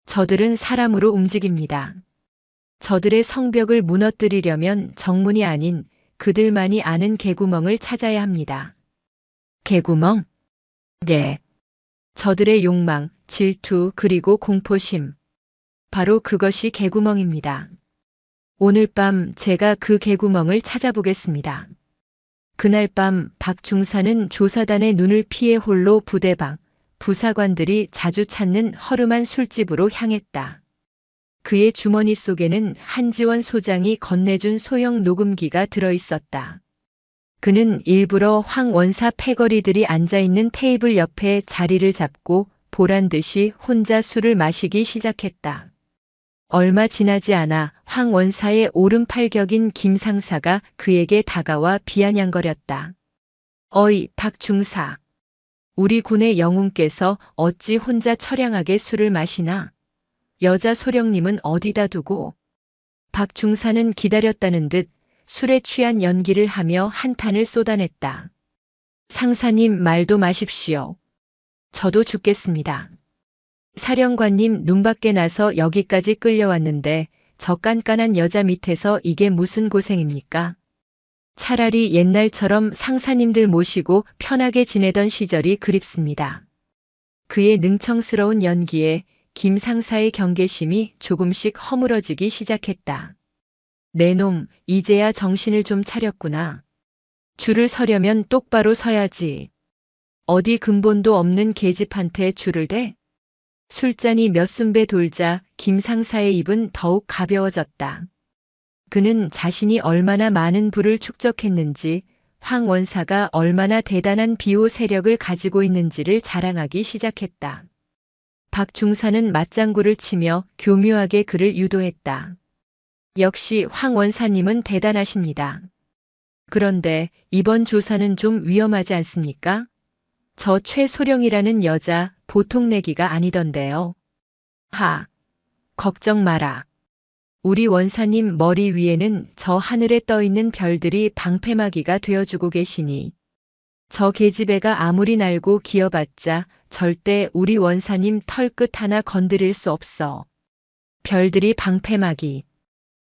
저들은 사람으로 움직입니다. 저들의 성벽을 무너뜨리려면 정문이 아닌 그들만이 아는 개구멍을 찾아야 합니다. 개구멍? 네. 저들의 욕망, 질투, 그리고 공포심. 바로 그것이 개구멍입니다. 오늘 밤 제가 그 개구멍을 찾아보겠습니다. 그날 밤 박 중사는 조사단의 눈을 피해 홀로 부대방, 부사관들이 자주 찾는 허름한 술집으로 향했다. 그의 주머니 속에는 한지원 소장이 건네준 소형 녹음기가 들어있었다. 그는 일부러 황 원사 패거리들이 앉아있는 테이블 옆에 자리를 잡고 보란듯이 혼자 술을 마시기 시작했다. 얼마 지나지 않아 황 원사의 오른팔격인 김 상사가 그에게 다가와 비아냥거렸다. 어이, 박 중사. 우리 군의 영웅께서 어찌 혼자 처량하게 술을 마시나? 여자 소령님은 어디다 두고? 박 중사는 기다렸다는 듯 술에 취한 연기를 하며 한탄을 쏟아냈다. 상사님 말도 마십시오. 저도 죽겠습니다. 사령관님 눈밖에 나서 여기까지 끌려왔는데 저 깐깐한 여자 밑에서 이게 무슨 고생입니까? 차라리 옛날처럼 상사님들 모시고 편하게 지내던 시절이 그립습니다. 그의 능청스러운 연기에 김 상사의 경계심이 조금씩 허물어지기 시작했다. 내 놈, 이제야 정신을 좀 차렸구나. 줄을 서려면 똑바로 서야지. 어디 근본도 없는 계집한테 줄을 대? 술잔이 몇 순배 돌자 김 상사의 입은 더욱 가벼워졌다. 그는 자신이 얼마나 많은 부를 축적했는지, 황 원사가 얼마나 대단한 비호 세력을 가지고 있는지를 자랑하기 시작했다. 박 중사는 맞장구를 치며 교묘하게 그를 유도했다. 역시 황 원사님은 대단하십니다. 그런데 이번 조사는 좀 위험하지 않습니까? 저 최소령이라는 여자 보통 내기가 아니던데요. 하, 걱정 마라. 우리 원사님 머리 위에는 저 하늘에 떠 있는 별들이 방패막이가 되어주고 계시니 저 계집애가 아무리 날고 기어봤자 절대 우리 원사님 털끝 하나 건드릴 수 없어. 별들이 방패막이.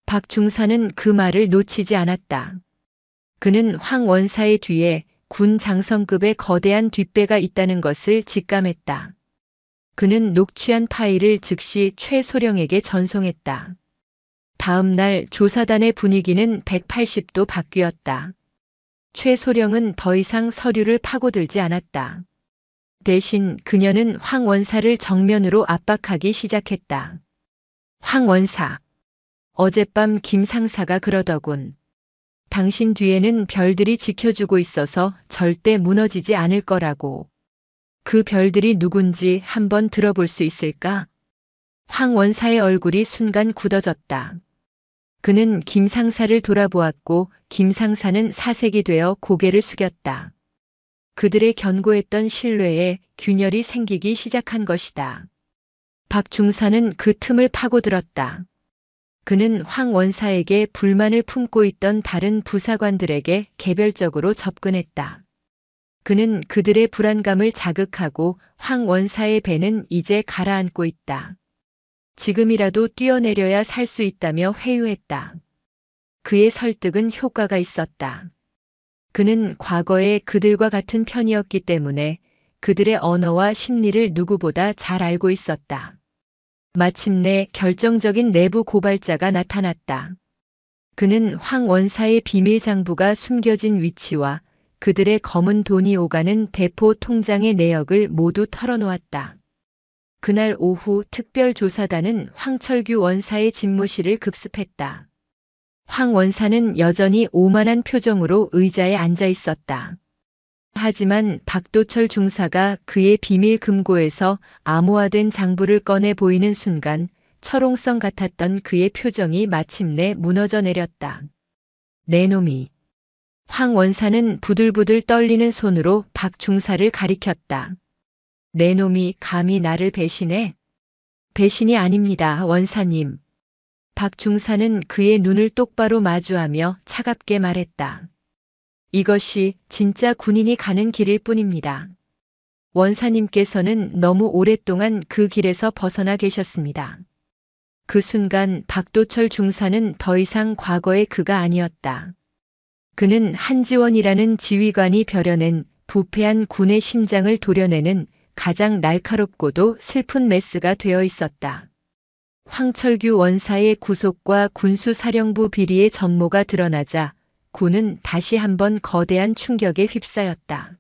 박 중사는 그 말을 놓치지 않았다. 그는 황 원사의 뒤에 군 장성급의 거대한 뒷배가 있다는 것을 직감했다. 그는 녹취한 파일을 즉시 최소령에게 전송했다. 다음 날 조사단의 분위기는 180도 바뀌었다. 최소령은 더 이상 서류를 파고들지 않았다. 대신 그녀는 황 원사를 정면으로 압박하기 시작했다. 황 원사. 어젯밤 김 상사가 그러더군. 당신 뒤에는 별들이 지켜주고 있어서 절대 무너지지 않을 거라고. 그 별들이 누군지 한번 들어볼 수 있을까? 황 원사의 얼굴이 순간 굳어졌다. 그는 김 상사를 돌아보았고 김 상사는 사색이 되어 고개를 숙였다. 그들의 견고했던 신뢰에 균열이 생기기 시작한 것이다. 박 중사는 그 틈을 파고들었다. 그는 황 원사에게 불만을 품고 있던 다른 부사관들에게 개별적으로 접근했다. 그는 그들의 불안감을 자극하고 황 원사의 배는 이제 가라앉고 있다. 지금이라도 뛰어내려야 살 수 있다며 회유했다. 그의 설득은 효과가 있었다. 그는 과거에 그들과 같은 편이었기 때문에 그들의 언어와 심리를 누구보다 잘 알고 있었다. 마침내 결정적인 내부 고발자가 나타났다. 그는 황 원사의 비밀 장부가 숨겨진 위치와 그들의 검은 돈이 오가는 대포 통장의 내역을 모두 털어놓았다. 그날 오후 특별조사단은 황철규 원사의 집무실을 급습했다. 황 원사는 여전히 오만한 표정으로 의자에 앉아 있었다. 하지만 박도철 중사가 그의 비밀 금고에서 암호화된 장부를 꺼내 보이는 순간 철옹성 같았던 그의 표정이 마침내 무너져 내렸다. 내 놈이. 황 원사는 부들부들 떨리는 손으로 박 중사를 가리켰다. 내 놈이 감히 나를 배신해? 배신이 아닙니다, 원사님. 박 중사는 그의 눈을 똑바로 마주하며 차갑게 말했다. 이것이 진짜 군인이 가는 길일 뿐입니다. 원사님께서는 너무 오랫동안 그 길에서 벗어나 계셨습니다. 그 순간 박도철 중사는 더 이상 과거의 그가 아니었다. 그는 한지원이라는 지휘관이 벼려낸 부패한 군의 심장을 도려내는 가장 날카롭고도 슬픈 메스가 되어 있었다. 황철규 원사의 구속과 군수사령부 비리의 전모가 드러나자 군은 다시 한번 거대한 충격에 휩싸였다.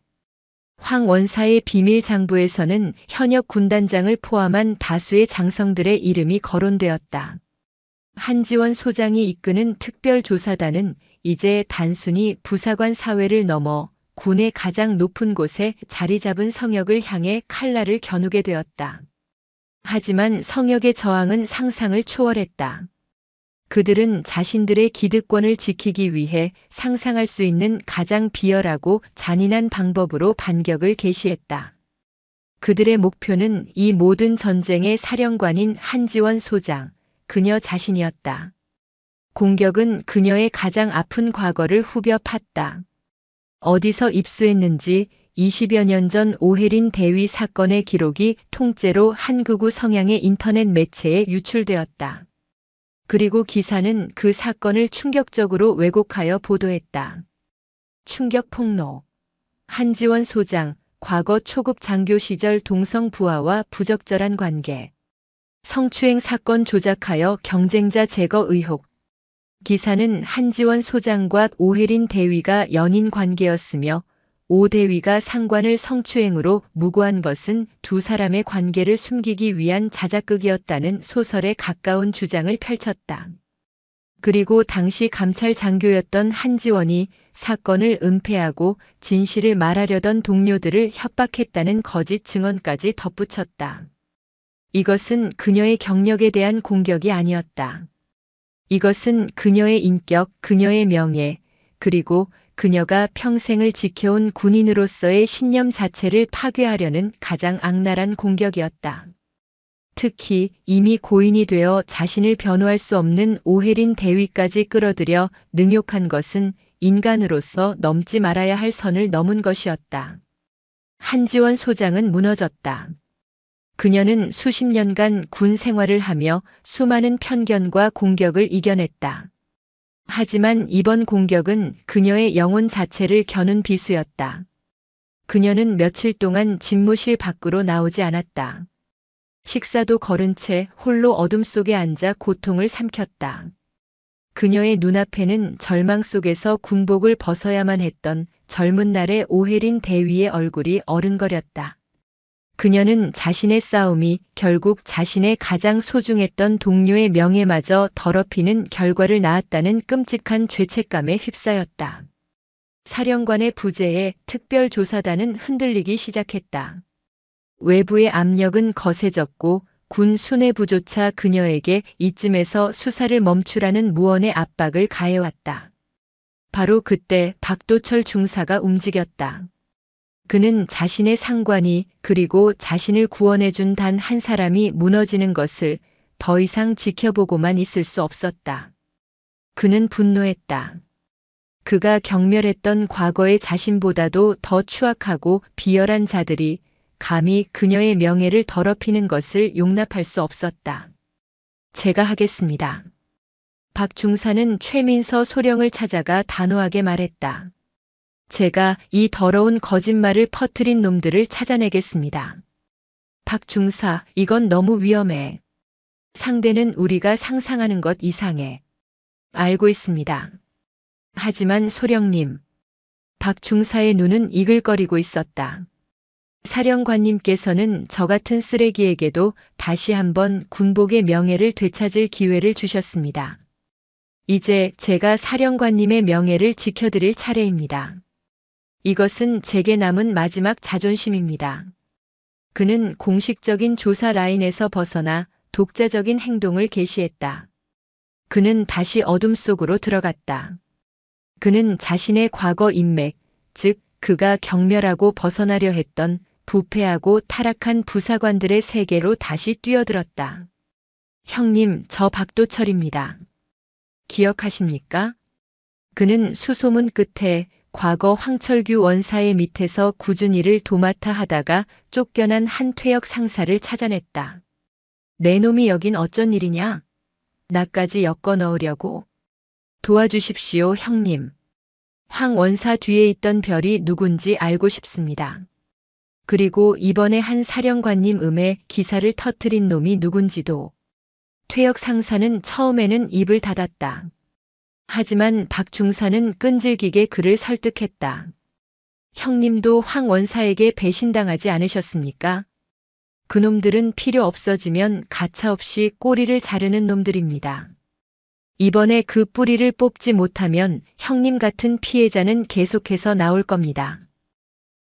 황 원사의 비밀 장부에서는 현역 군단장을 포함한 다수의 장성들의 이름이 거론되었다. 한지원 소장이 이끄는 특별조사단은 이제 단순히 부사관 사회를 넘어 군의 가장 높은 곳에 자리 잡은 성역을 향해 칼날을 겨누게 되었다. 하지만 성역의 저항은 상상을 초월했다. 그들은 자신들의 기득권을 지키기 위해 상상할 수 있는 가장 비열하고 잔인한 방법으로 반격을 개시했다. 그들의 목표는 이 모든 전쟁의 사령관인 한지원 소장, 그녀 자신이었다. 공격은 그녀의 가장 아픈 과거를 후벼 팠다. 어디서 입수했는지 20여 년 전 오혜린 대위 사건의 기록이 통째로 한 극우 성향의 인터넷 매체에 유출되었다. 그리고 기사는 그 사건을 충격적으로 왜곡하여 보도했다. 충격 폭로. 한지원 소장, 과거 초급 장교 시절 동성 부하와 부적절한 관계. 성추행 사건 조작하여 경쟁자 제거 의혹. 기사는 한지원 소장과 오혜린 대위가 연인 관계였으며 오 대위가 상관을 성추행으로 무고한 것은 두 사람의 관계를 숨기기 위한 자작극이었다는 소설에 가까운 주장을 펼쳤다. 그리고 당시 감찰 장교였던 한지원이 사건을 은폐하고 진실을 말하려던 동료들을 협박했다는 거짓 증언까지 덧붙였다. 이것은 그녀의 경력에 대한 공격이 아니었다. 이것은 그녀의 인격, 그녀의 명예, 그리고 그녀가 평생을 지켜온 군인으로서의 신념 자체를 파괴하려는 가장 악랄한 공격이었다. 특히 이미 고인이 되어 자신을 변호할 수 없는 오혜린 대위까지 끌어들여 능욕한 것은 인간으로서 넘지 말아야 할 선을 넘은 것이었다. 한지원 소장은 무너졌다. 그녀는 수십 년간 군 생활을 하며 수많은 편견과 공격을 이겨냈다. 하지만 이번 공격은 그녀의 영혼 자체를 겨눈 비수였다. 그녀는 며칠 동안 집무실 밖으로 나오지 않았다. 식사도 거른 채 홀로 어둠 속에 앉아 고통을 삼켰다. 그녀의 눈앞에는 절망 속에서 군복을 벗어야만 했던 젊은 날의 오해린 대위의 얼굴이 어른거렸다. 그녀는 자신의 싸움이 결국 자신의 가장 소중했던 동료의 명예마저 더럽히는 결과를 낳았다는 끔찍한 죄책감에 휩싸였다. 사령관의 부재에 특별조사단은 흔들리기 시작했다. 외부의 압력은 거세졌고 군 수뇌부조차 그녀에게 이쯤에서 수사를 멈추라는 무언의 압박을 가해왔다. 바로 그때 박도철 중사가 움직였다. 그는 자신의 상관이 그리고 자신을 구원해준 단 한 사람이 무너지는 것을 더 이상 지켜보고만 있을 수 없었다. 그는 분노했다. 그가 경멸했던 과거의 자신보다도 더 추악하고 비열한 자들이 감히 그녀의 명예를 더럽히는 것을 용납할 수 없었다. 제가 하겠습니다. 박 중사는 최민서 소령을 찾아가 단호하게 말했다. 제가 이 더러운 거짓말을 퍼뜨린 놈들을 찾아내겠습니다. 박 중사, 이건 너무 위험해. 상대는 우리가 상상하는 것 이상해. 알고 있습니다. 하지만 소령님. 박 중사의 눈은 이글거리고 있었다. 사령관님께서는 저 같은 쓰레기에게도 다시 한번 군복의 명예를 되찾을 기회를 주셨습니다. 이제 제가 사령관님의 명예를 지켜드릴 차례입니다. 이것은 제게 남은 마지막 자존심입니다. 그는 공식적인 조사 라인에서 벗어나 독자적인 행동을 개시했다. 그는 다시 어둠 속으로 들어갔다. 그는 자신의 과거 인맥, 즉 그가 경멸하고 벗어나려 했던 부패하고 타락한 부사관들의 세계로 다시 뛰어들었다. 형님, 저 박도철입니다. 기억하십니까? 그는 수소문 끝에 과거 황철규 원사의 밑에서 꾸준히 일을 도맡아 하다가 쫓겨난 한 퇴역 상사를 찾아냈다. 내 놈이 여긴 어쩐 일이냐? 나까지 엮어 넣으려고. 도와주십시오, 형님. 황 원사 뒤에 있던 별이 누군지 알고 싶습니다. 그리고 이번에 한 사령관님 음에 기사를 터뜨린 놈이 누군지도. 퇴역 상사는 처음에는 입을 닫았다. 하지만 박 중사는 끈질기게 그를 설득했다. 형님도 황 원사에게 배신당하지 않으셨습니까? 그놈들은 필요 없어지면 가차없이 꼬리를 자르는 놈들입니다. 이번에 그 뿌리를 뽑지 못하면 형님 같은 피해자는 계속해서 나올 겁니다.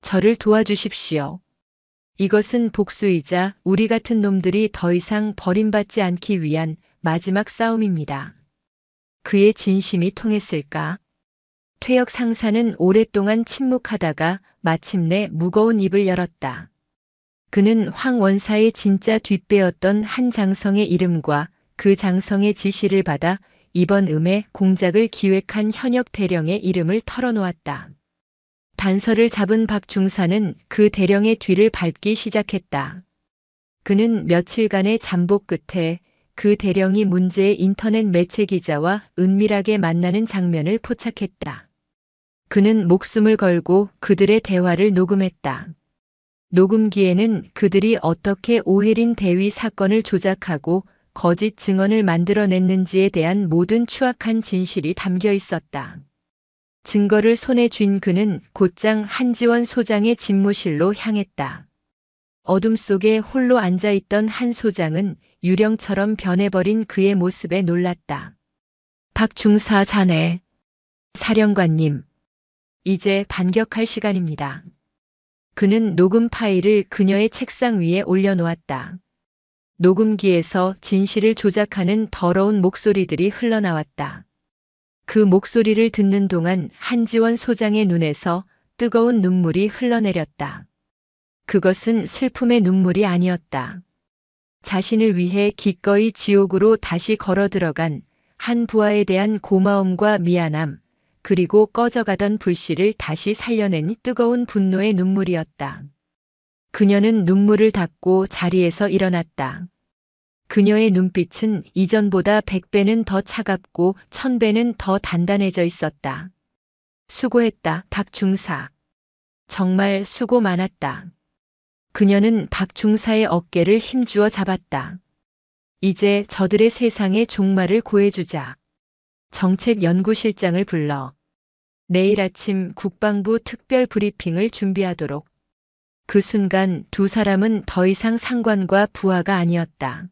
저를 도와주십시오. 이것은 복수이자 우리 같은 놈들이 더 이상 버림받지 않기 위한 마지막 싸움입니다. 그의 진심이 통했을까? 퇴역 상사는 오랫동안 침묵하다가 마침내 무거운 입을 열었다. 그는 황 원사의 진짜 뒷배였던 한 장성의 이름과 그 장성의 지시를 받아 이번 음의 공작을 기획한 현역 대령의 이름을 털어놓았다. 단서를 잡은 박 중사는 그 대령의 뒤를 밟기 시작했다. 그는 며칠간의 잠복 끝에 그 대령이 문제의 인터넷 매체 기자와 은밀하게 만나는 장면을 포착했다. 그는 목숨을 걸고 그들의 대화를 녹음했다. 녹음기에는 그들이 어떻게 오해린 대위 사건을 조작하고 거짓 증언을 만들어냈는지에 대한 모든 추악한 진실이 담겨 있었다. 증거를 손에 쥔 그는 곧장 한지원 소장의 집무실로 향했다. 어둠 속에 홀로 앉아있던 한 소장은 유령처럼 변해버린 그의 모습에 놀랐다. 박 중사 자네. 사령관님. 이제 반격할 시간입니다. 그는 녹음 파일을 그녀의 책상 위에 올려놓았다. 녹음기에서 진실을 조작하는 더러운 목소리들이 흘러나왔다. 그 목소리를 듣는 동안 한지원 소장의 눈에서 뜨거운 눈물이 흘러내렸다. 그것은 슬픔의 눈물이 아니었다. 자신을 위해 기꺼이 지옥으로 다시 걸어 들어간 한 부하에 대한 고마움과 미안함, 그리고 꺼져가던 불씨를 다시 살려낸 뜨거운 분노의 눈물이었다. 그녀는 눈물을 닦고 자리에서 일어났다. 그녀의 눈빛은 이전보다 100배는 더 차갑고 1000배는 더 단단해져 있었다. 수고했다, 박 중사. 정말 수고 많았다. 그녀는 박 중사의 어깨를 힘주어 잡았다. 이제 저들의 세상의 종말을 고해주자. 정책연구실장을 불러 내일 아침 국방부 특별 브리핑을 준비하도록. 그 순간 두 사람은 더 이상 상관과 부하가 아니었다.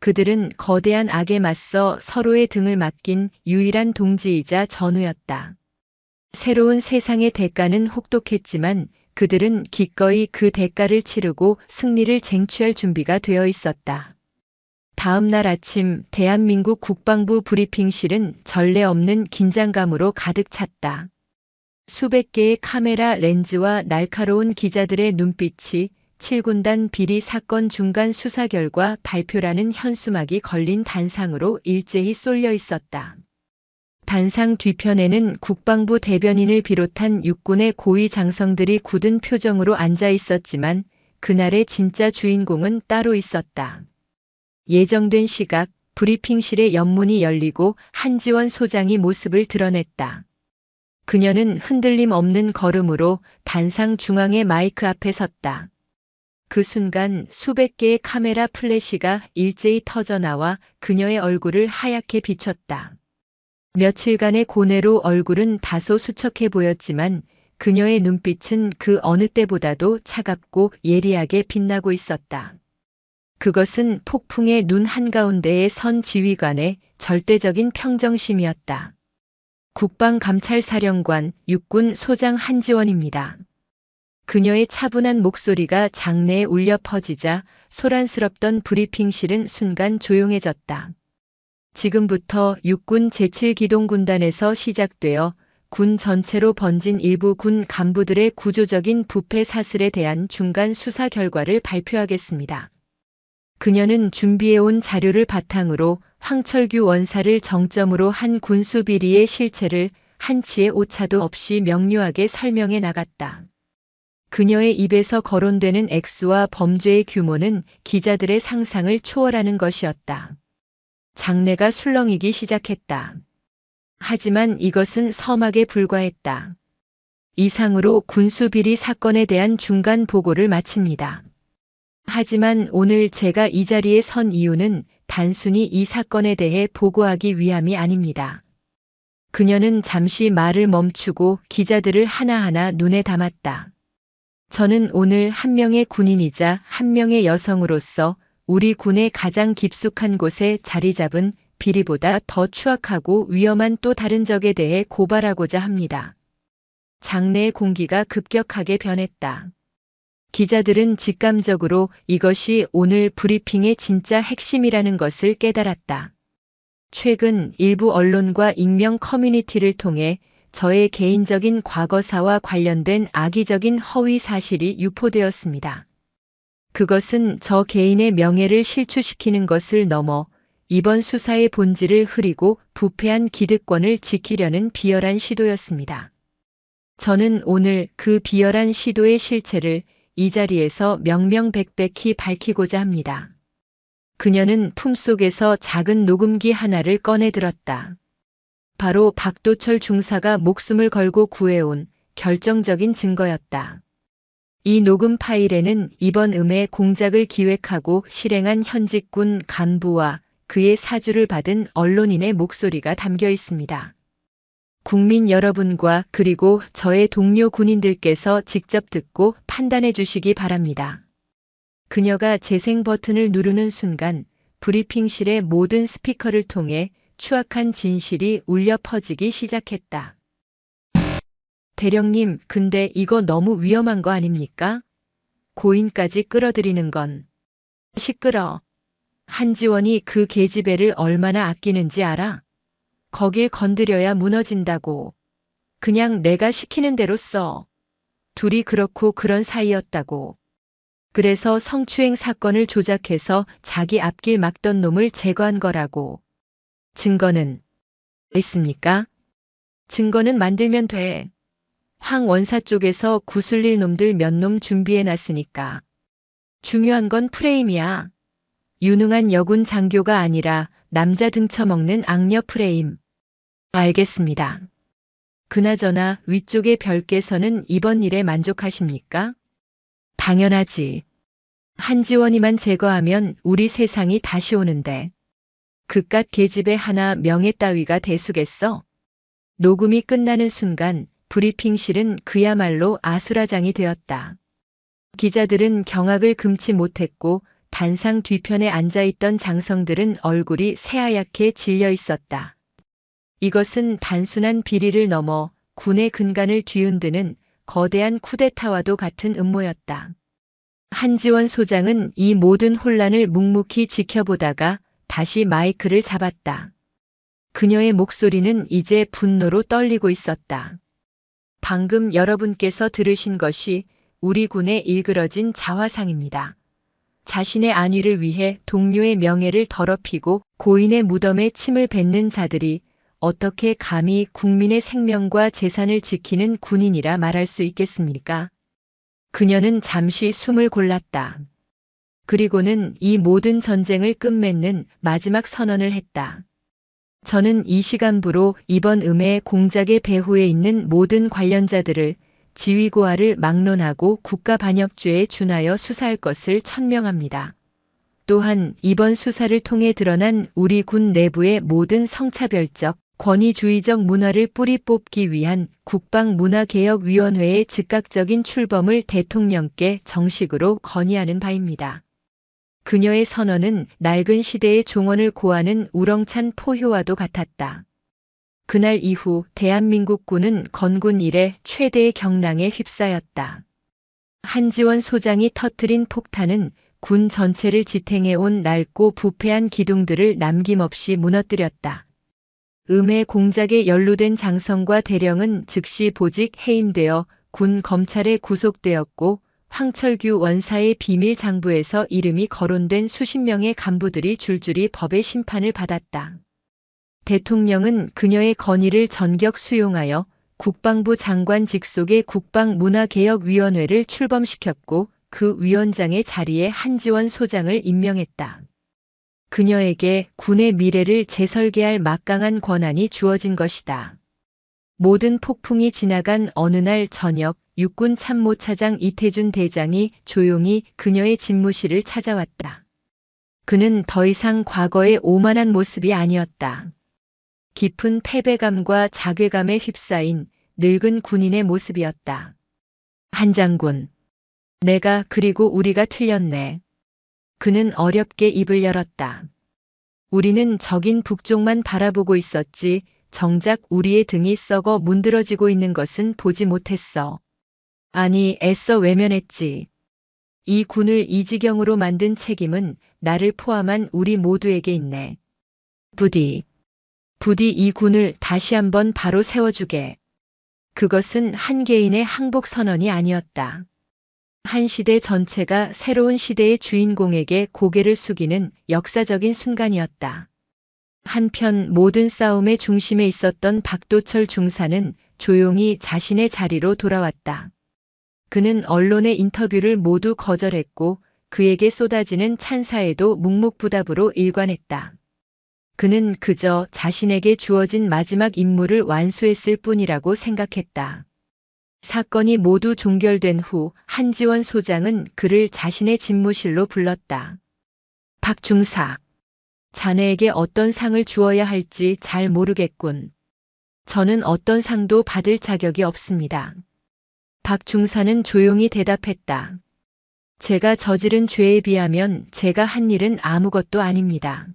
그들은 거대한 악에 맞서 서로의 등을 맡긴 유일한 동지이자 전우였다. 새로운 세상의 대가는 혹독했지만 그들은 기꺼이 그 대가를 치르고 승리를 쟁취할 준비가 되어 있었다. 다음 날 아침 대한민국 국방부 브리핑실은 전례 없는 긴장감으로 가득 찼다. 수백 개의 카메라 렌즈와 날카로운 기자들의 눈빛이 7군단 비리 사건 중간 수사 결과 발표라는 현수막이 걸린 단상으로 일제히 쏠려 있었다. 단상 뒤편에는 국방부 대변인을 비롯한 육군의 고위 장성들이 굳은 표정으로 앉아 있었지만 그날의 진짜 주인공은 따로 있었다. 예정된 시각 브리핑실의 옆문이 열리고 한지원 소장이 모습을 드러냈다. 그녀는 흔들림 없는 걸음으로 단상 중앙의 마이크 앞에 섰다. 그 순간 수백 개의 카메라 플래시가 일제히 터져나와 그녀의 얼굴을 하얗게 비췄다. 며칠간의 고뇌로 얼굴은 다소 수척해 보였지만 그녀의 눈빛은 그 어느 때보다도 차갑고 예리하게 빛나고 있었다. 그것은 폭풍의 눈 한가운데에 선 지휘관의 절대적인 평정심이었다. 국방감찰사령관 육군 소장 한지원입니다. 그녀의 차분한 목소리가 장내에 울려 퍼지자 소란스럽던 브리핑실은 순간 조용해졌다. 지금부터 육군 제7기동군단에서 시작되어 군 전체로 번진 일부 군 간부들의 구조적인 부패 사슬에 대한 중간 수사 결과를 발표하겠습니다. 그녀는 준비해온 자료를 바탕으로 황철규 원사를 정점으로 한 군수 비리의 실체를 한치의 오차도 없이 명료하게 설명해 나갔다. 그녀의 입에서 거론되는 액수와 범죄의 규모는 기자들의 상상을 초월하는 것이었다. 장내가 술렁이기 시작했다. 하지만 이것은 서막에 불과했다. 이상으로 군수비리 사건에 대한 중간 보고를 마칩니다. 하지만 오늘 제가 이 자리에 선 이유는 단순히 이 사건에 대해 보고하기 위함이 아닙니다. 그녀는 잠시 말을 멈추고 기자들을 하나하나 눈에 담았다. 저는 오늘 한 명의 군인이자 한 명의 여성으로서 우리 군의 가장 깊숙한 곳에 자리 잡은 비리보다 더 추악하고 위험한 또 다른 적에 대해 고발하고자 합니다. 장내의 공기가 급격하게 변했다. 기자들은 직감적으로 이것이 오늘 브리핑의 진짜 핵심이라는 것을 깨달았다. 최근 일부 언론과 익명 커뮤니티를 통해 저의 개인적인 과거사와 관련된 악의적인 허위 사실이 유포되었습니다. 그것은 저 개인의 명예를 실추시키는 것을 넘어 이번 수사의 본질을 흐리고 부패한 기득권을 지키려는 비열한 시도였습니다. 저는 오늘 그 비열한 시도의 실체를 이 자리에서 명명백백히 밝히고자 합니다. 그녀는 품속에서 작은 녹음기 하나를 꺼내 들었다. 바로 박도철 중사가 목숨을 걸고 구해온 결정적인 증거였다. 이 녹음 파일에는 이번 음의 공작을 기획하고 실행한 현직군 간부와 그의 사주를 받은 언론인의 목소리가 담겨 있습니다. 국민 여러분과 그리고 저의 동료 군인들께서 직접 듣고 판단해 주시기 바랍니다. 그녀가 재생 버튼을 누르는 순간 브리핑실의 모든 스피커를 통해 추악한 진실이 울려 퍼지기 시작했다. 대령님, 근데 이거 너무 위험한 거 아닙니까? 고인까지 끌어들이는 건. 시끄러. 한지원이 그 계집애를 얼마나 아끼는지 알아? 거길 건드려야 무너진다고. 그냥 내가 시키는 대로 써. 둘이 그렇고 그런 사이였다고. 그래서 성추행 사건을 조작해서 자기 앞길 막던 놈을 제거한 거라고. 증거는 있습니까? 증거는 만들면 돼. 황 원사 쪽에서 구슬릴 놈들 몇 놈 준비해 놨으니까. 중요한 건 프레임이야. 유능한 여군 장교가 아니라 남자 등쳐먹는 악녀 프레임. 알겠습니다. 그나저나 위쪽의 별께서는 이번 일에 만족하십니까? 당연하지. 한지원이만 제거하면 우리 세상이 다시 오는데. 그깟 계집애 하나 명예 따위가 대수겠어? 녹음이 끝나는 순간 브리핑실은 그야말로 아수라장이 되었다. 기자들은 경악을 금치 못했고 단상 뒤편에 앉아있던 장성들은 얼굴이 새하얗게 질려 있었다. 이것은 단순한 비리를 넘어 군의 근간을 뒤흔드는 거대한 쿠데타와도 같은 음모였다. 한지원 소장은 이 모든 혼란을 묵묵히 지켜보다가 다시 마이크를 잡았다. 그녀의 목소리는 이제 분노로 떨리고 있었다. 방금 여러분께서 들으신 것이 우리 군의 일그러진 자화상입니다. 자신의 안위를 위해 동료의 명예를 더럽히고 고인의 무덤에 침을 뱉는 자들이 어떻게 감히 국민의 생명과 재산을 지키는 군인이라 말할 수 있겠습니까? 그녀는 잠시 숨을 골랐다. 그리고는 이 모든 전쟁을 끝맺는 마지막 선언을 했다. 저는 이 시간부로 이번 음해 공작의 배후에 있는 모든 관련자들을 지위고하를 막론하고 국가반역죄에 준하여 수사할 것을 천명합니다. 또한 이번 수사를 통해 드러난 우리 군 내부의 모든 성차별적, 권위주의적 문화를 뿌리 뽑기 위한 국방문화개혁위원회의 즉각적인 출범을 대통령께 정식으로 건의하는 바입니다. 그녀의 선언은 낡은 시대의 종언을 고하는 우렁찬 포효와도 같았다. 그날 이후 대한민국군은 건군 이래 최대의 경랑에 휩싸였다. 한지원 소장이 터뜨린 폭탄은 군 전체를 지탱해온 낡고 부패한 기둥들을 남김없이 무너뜨렸다. 음해 공작에 연루된 장성과 대령은 즉시 보직 해임되어 군 검찰에 구속되었고 황철규 원사의 비밀 장부에서 이름이 거론된 수십 명의 간부들이 줄줄이 법의 심판을 받았다. 대통령은 그녀의 건의를 전격 수용하여 국방부 장관 직속의 국방문화개혁위원회를 출범시켰고 그 위원장의 자리에 한지원 소장을 임명했다. 그녀에게 군의 미래를 재설계할 막강한 권한이 주어진 것이다. 모든 폭풍이 지나간 어느 날 저녁 육군 참모차장 이태준 대장이 조용히 그녀의 집무실을 찾아왔다. 그는 더 이상 과거의 오만한 모습이 아니었다. 깊은 패배감과 자괴감에 휩싸인 늙은 군인의 모습이었다. 한 장군, 내가 그리고 우리가 틀렸네. 그는 어렵게 입을 열었다. 우리는 적인 북쪽만 바라보고 있었지 정작 우리의 등이 썩어 문드러지고 있는 것은 보지 못했어. 아니, 애써 외면했지. 이 군을 이 지경으로 만든 책임은 나를 포함한 우리 모두에게 있네. 부디 이 군을 다시 한번 바로 세워주게. 그것은 한 개인의 항복 선언이 아니었다. 한 시대 전체가 새로운 시대의 주인공에게 고개를 숙이는 역사적인 순간이었다. 한편 모든 싸움의 중심에 있었던 박도철 중사는 조용히 자신의 자리로 돌아왔다. 그는 언론의 인터뷰를 모두 거절했고 그에게 쏟아지는 찬사에도 묵묵부답으로 일관했다. 그는 그저 자신에게 주어진 마지막 임무를 완수했을 뿐이라고 생각했다. 사건이 모두 종결된 후 한지원 소장은 그를 자신의 집무실로 불렀다. 박 중사, 자네에게 어떤 상을 주어야 할지 잘 모르겠군. 저는 어떤 상도 받을 자격이 없습니다. 박 중사는 조용히 대답했다. 제가 저지른 죄에 비하면 제가 한 일은 아무것도 아닙니다.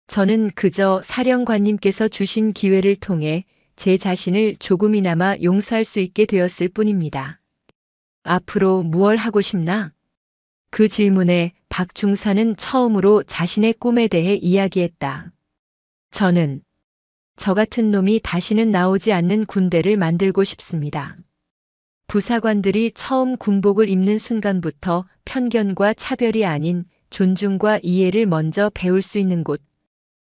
저는 그저 사령관님께서 주신 기회를 통해 제 자신을 조금이나마 용서할 수 있게 되었을 뿐입니다. 앞으로 무얼 하고 싶나? 그 질문에 박 중사는 처음으로 자신의 꿈에 대해 이야기했다. 저는 저 같은 놈이 다시는 나오지 않는 군대를 만들고 싶습니다. 부사관들이 처음 군복을 입는 순간부터 편견과 차별이 아닌 존중과 이해를 먼저 배울 수 있는 곳.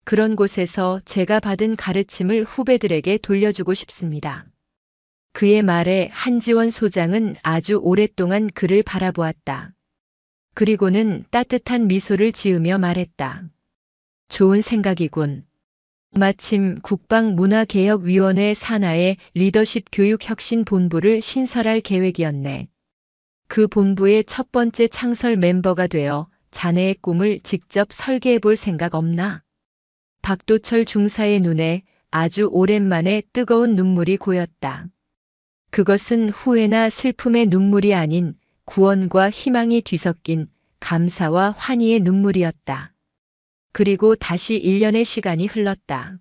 그런 곳에서 제가 받은 가르침을 후배들에게 돌려주고 싶습니다. 그의 말에 한지원 소장은 아주 오랫동안 그를 바라보았다. 그리고는 따뜻한 미소를 지으며 말했다. 좋은 생각이군. 마침 국방문화개혁위원회 산하의 리더십 교육혁신본부를 신설할 계획이었네. 그 본부의 첫 번째 창설 멤버가 되어 자네의 꿈을 직접 설계해 볼 생각 없나? 박도철 중사의 눈에 아주 오랜만에 뜨거운 눈물이 고였다. 그것은 후회나 슬픔의 눈물이 아닌 구원과 희망이 뒤섞인 감사와 환희의 눈물이었다. 그리고 다시 1년의 시간이 흘렀다.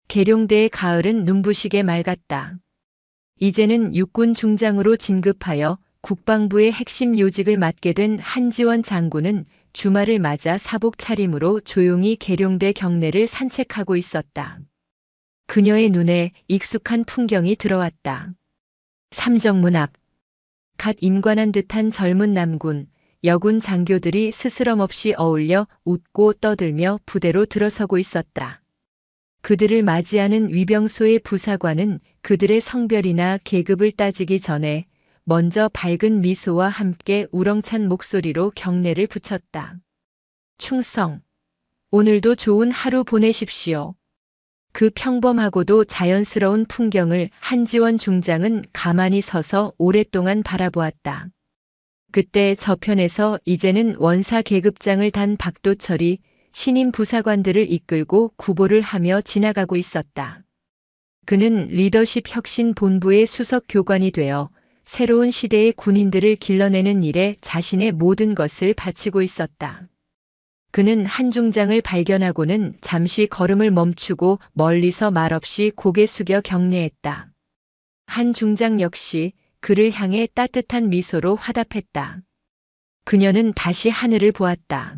계룡대의 가을은 눈부시게 맑았다. 이제는 육군 중장으로 진급하여 국방부의 핵심 요직을 맡게 된 한지원 장군은 주말을 맞아 사복 차림으로 조용히 계룡대 경내를 산책하고 있었다. 그녀의 눈에 익숙한 풍경이 들어왔다. 삼정문 앞. 갓 임관한 듯한 젊은 남군, 여군 장교들이 스스럼 없이 어울려 웃고 떠들며 부대로 들어서고 있었다. 그들을 맞이하는 위병소의 부사관은 그들의 성별이나 계급을 따지기 전에 먼저 밝은 미소와 함께 우렁찬 목소리로 경례를 붙였다. 충성. 오늘도 좋은 하루 보내십시오. 그 평범하고도 자연스러운 풍경을 한지원 중장은 가만히 서서 오랫동안 바라보았다. 그때 저편에서 이제는 원사 계급장을 단 박도철이 신임 부사관들을 이끌고 구보를 하며 지나가고 있었다. 그는 리더십 혁신 본부의 수석 교관이 되어 새로운 시대의 군인들을 길러내는 일에 자신의 모든 것을 바치고 있었다. 그는 한 중장을 발견하고는 잠시 걸음을 멈추고 멀리서 말없이 고개 숙여 경례했다. 한 중장 역시 그를 향해 따뜻한 미소로 화답했다. 그녀는 다시 하늘을 보았다.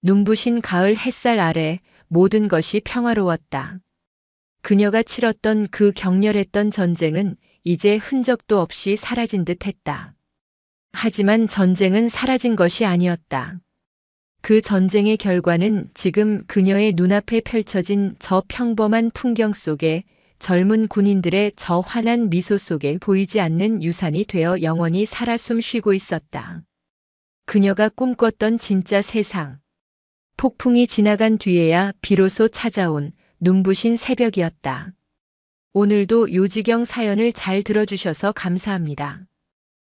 눈부신 가을 햇살 아래 모든 것이 평화로웠다. 그녀가 치렀던 그 격렬했던 전쟁은 이제 흔적도 없이 사라진 듯 했다. 하지만 전쟁은 사라진 것이 아니었다. 그 전쟁의 결과는 지금 그녀의 눈앞에 펼쳐진 저 평범한 풍경 속에 젊은 군인들의 저 환한 미소 속에 보이지 않는 유산이 되어 영원히 살아 숨쉬고 있었다. 그녀가 꿈꿨던 진짜 세상. 폭풍이 지나간 뒤에야 비로소 찾아온 눈부신 새벽이었다. 오늘도 요지경 사연을 잘 들어주셔서 감사합니다.